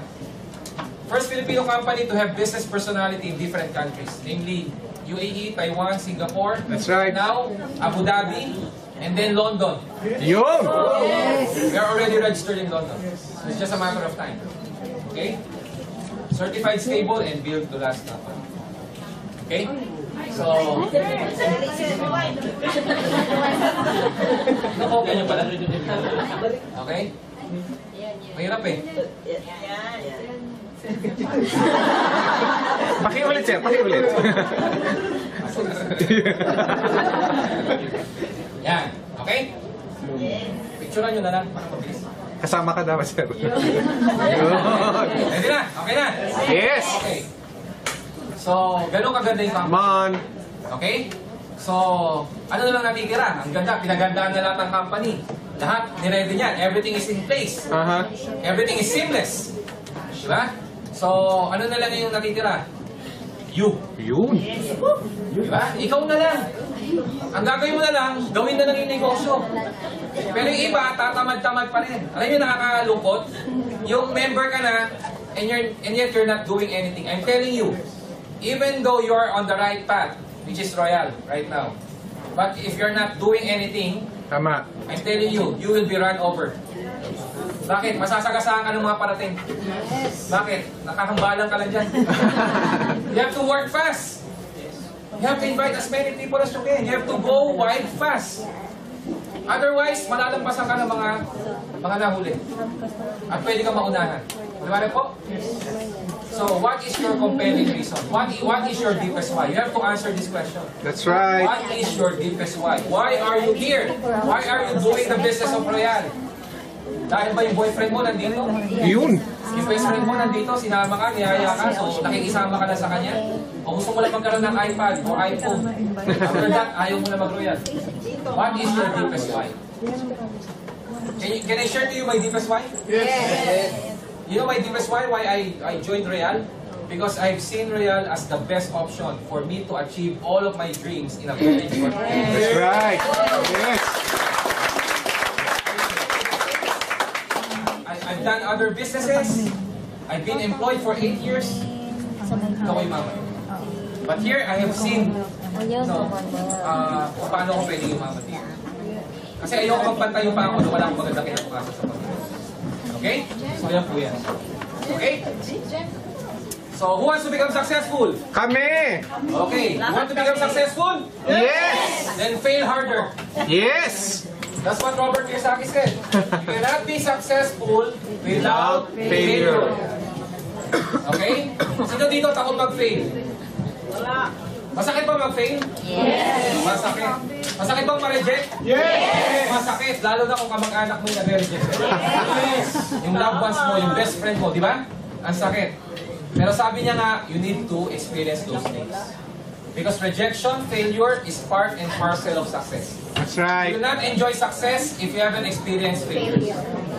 First Filipino company to have business personality in different countries. Namely, UAE, Taiwan, Singapore. That's right. Now, Abu Dhabi, and then London. Yun! We are already registered in London. So it's just a matter of time. Okay? Certified, stable, and built to last. Okay? So, okay nyo pala. Okay? Mahirap eh. Pakiulit, sir. Pakiulit. Yan. Okay? Picturean nyo na lang para mabilis. Kasama ka dapat, sir. Ready na? Okay na? Yes! Okay. So, ganun kaganda yung Come company. on. Okay? So, ano na lang natitira? Ang ganda, pinagandaan na lahat ng company. Lahat, niready niyan. Everything is in place. Everything is seamless. Diba? So, ano na lang yung natitira? You. Yun. Diba? Ikaw na lang. Ang gagawin mo na lang, gawin na lang yung negosyo. Pero yung iba, tatamad-tamad pa rin. Alam nyo, nakakalungkot? Yung member ka na, and yet you're not doing anything. I'm telling you, even though you're on the right path, which is Royal right now, but if you're not doing anything, Tama. I'm telling you, you will be run over. Bakit? Masasagasaan ka ng mga parating. Bakit? Nakakambalang ka lang dyan. You have to work fast. You have to invite as many people as you can. You have to go wide fast. Otherwise, malalampasan ka ng mga nahuli. At pwede kang maunahan. Di ba rin po? So, what is your compelling reason? What is your deepest why? You have to answer this question. That's right. What is your deepest why? Why are you here? Why are you doing the business of Royal? Dahil ba yung boyfriend mo nandito? Yun. Yung best friend mo nandito, sinama ka, niyaya ka, so nakikisama ka na sa kanya? O gusto mo lang magkaroon ng iPad o iPhone? After that, ayaw mo na mag-Royal. What is your deepest why? Can I share to you my deepest why? Yes. You know my deepest why I joined Royal? Because I've seen Royal as the best option for me to achieve all of my dreams in a very short time. That's right. Yes. I've done other businesses. I've been employed for 8 years. Kawaii mama. But here, I have seen kung paano ko pwede yumaman dito. Kasi ayoko magpantay yung pa ako na wala akong magandang kinabukasan sa pamilya. Okay? So yan po yan. Okay? So, who wants to become successful? Kami. Okay. You want to become successful? Yes. Then fail harder. Yes. That's what Robert Kiyosaki said. You cannot be successful without failure. Okay? Sino dito takot mag-fail? Masakit ba mag-fail? Yes. Masakit. Masakit bang ma-reject? Yes. Masakit. Lalo na kung kamag-anak mo yung nag-reject. Yes. Yung loved ones mo, yung best friend mo, di ba? Ang sakit. Pero sabi niya nga, you need to experience those things. Because rejection, failure is part and parcel of success. That's You right. will not enjoy success if you haven't experienced failures.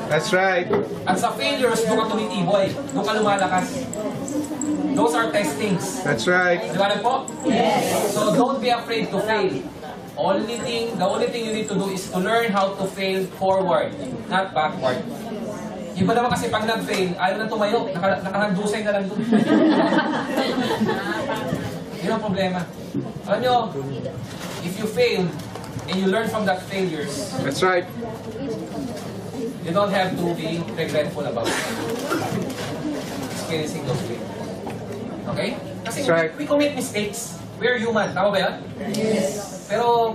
That's right. At sa failures, doon ka tumitiboy. Doon ka lumalakas. Those are testings. That's right. Di ba rin po? Yes. So don't be afraid to fail. The only thing you need to do is to learn how to fail forward, not backward. Iba naman kasi pag nag-fail, ayaw na tumayo. Nakahandusay na lang doon. Yun ang problema. Alam nyo, if you fail, and you learn from that failures, That's right. you don't have to be regretful about experiencing those failures. Okay? Kasi That's right. we commit mistakes. We are human. Tama ba yan? Yes. Pero,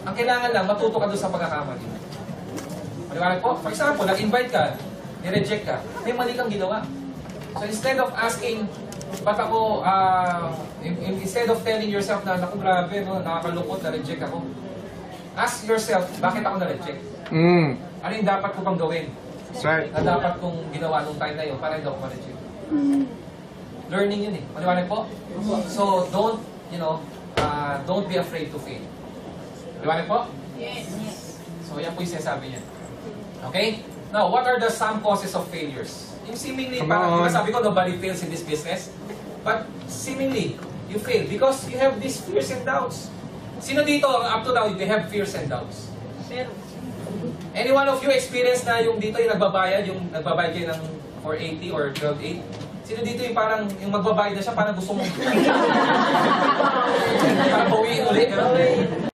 ang kailangan lang, matuto ka doon sa pagkakamali. Maliwanag po? For example, nag-invite ka, ni-reject ka, may mali kang ginawa. So instead of asking, Ba't ako, instead of telling yourself na, naku grabe, no, nakakalungkot, na-reject ako. Ask yourself, bakit ako na-reject? Ano yung dapat ko pang gawin? That's right. Na dapat kong ginawa nung time na yun para hindi ako ma-reject. Learning yun eh. Maliwanag po? So, don't be afraid to fail. Maliwanag po? Yes. So, yan po yung sinasabi niya. Okay? Now, what are the some causes of failures? Yung seemingly, Come parang, on. diba sabi ko, nobody fails in this business. But seemingly, you fail because you have these fears and doubts. Sino dito, up to now, they have fears and doubts? Any one of you experience na yung dito yung nagbabayad kayo ng 480 or 12.8? Sino dito yung parang, yung magbabayad na siya, parang gusto mong parang bawiin ulit, gano'n?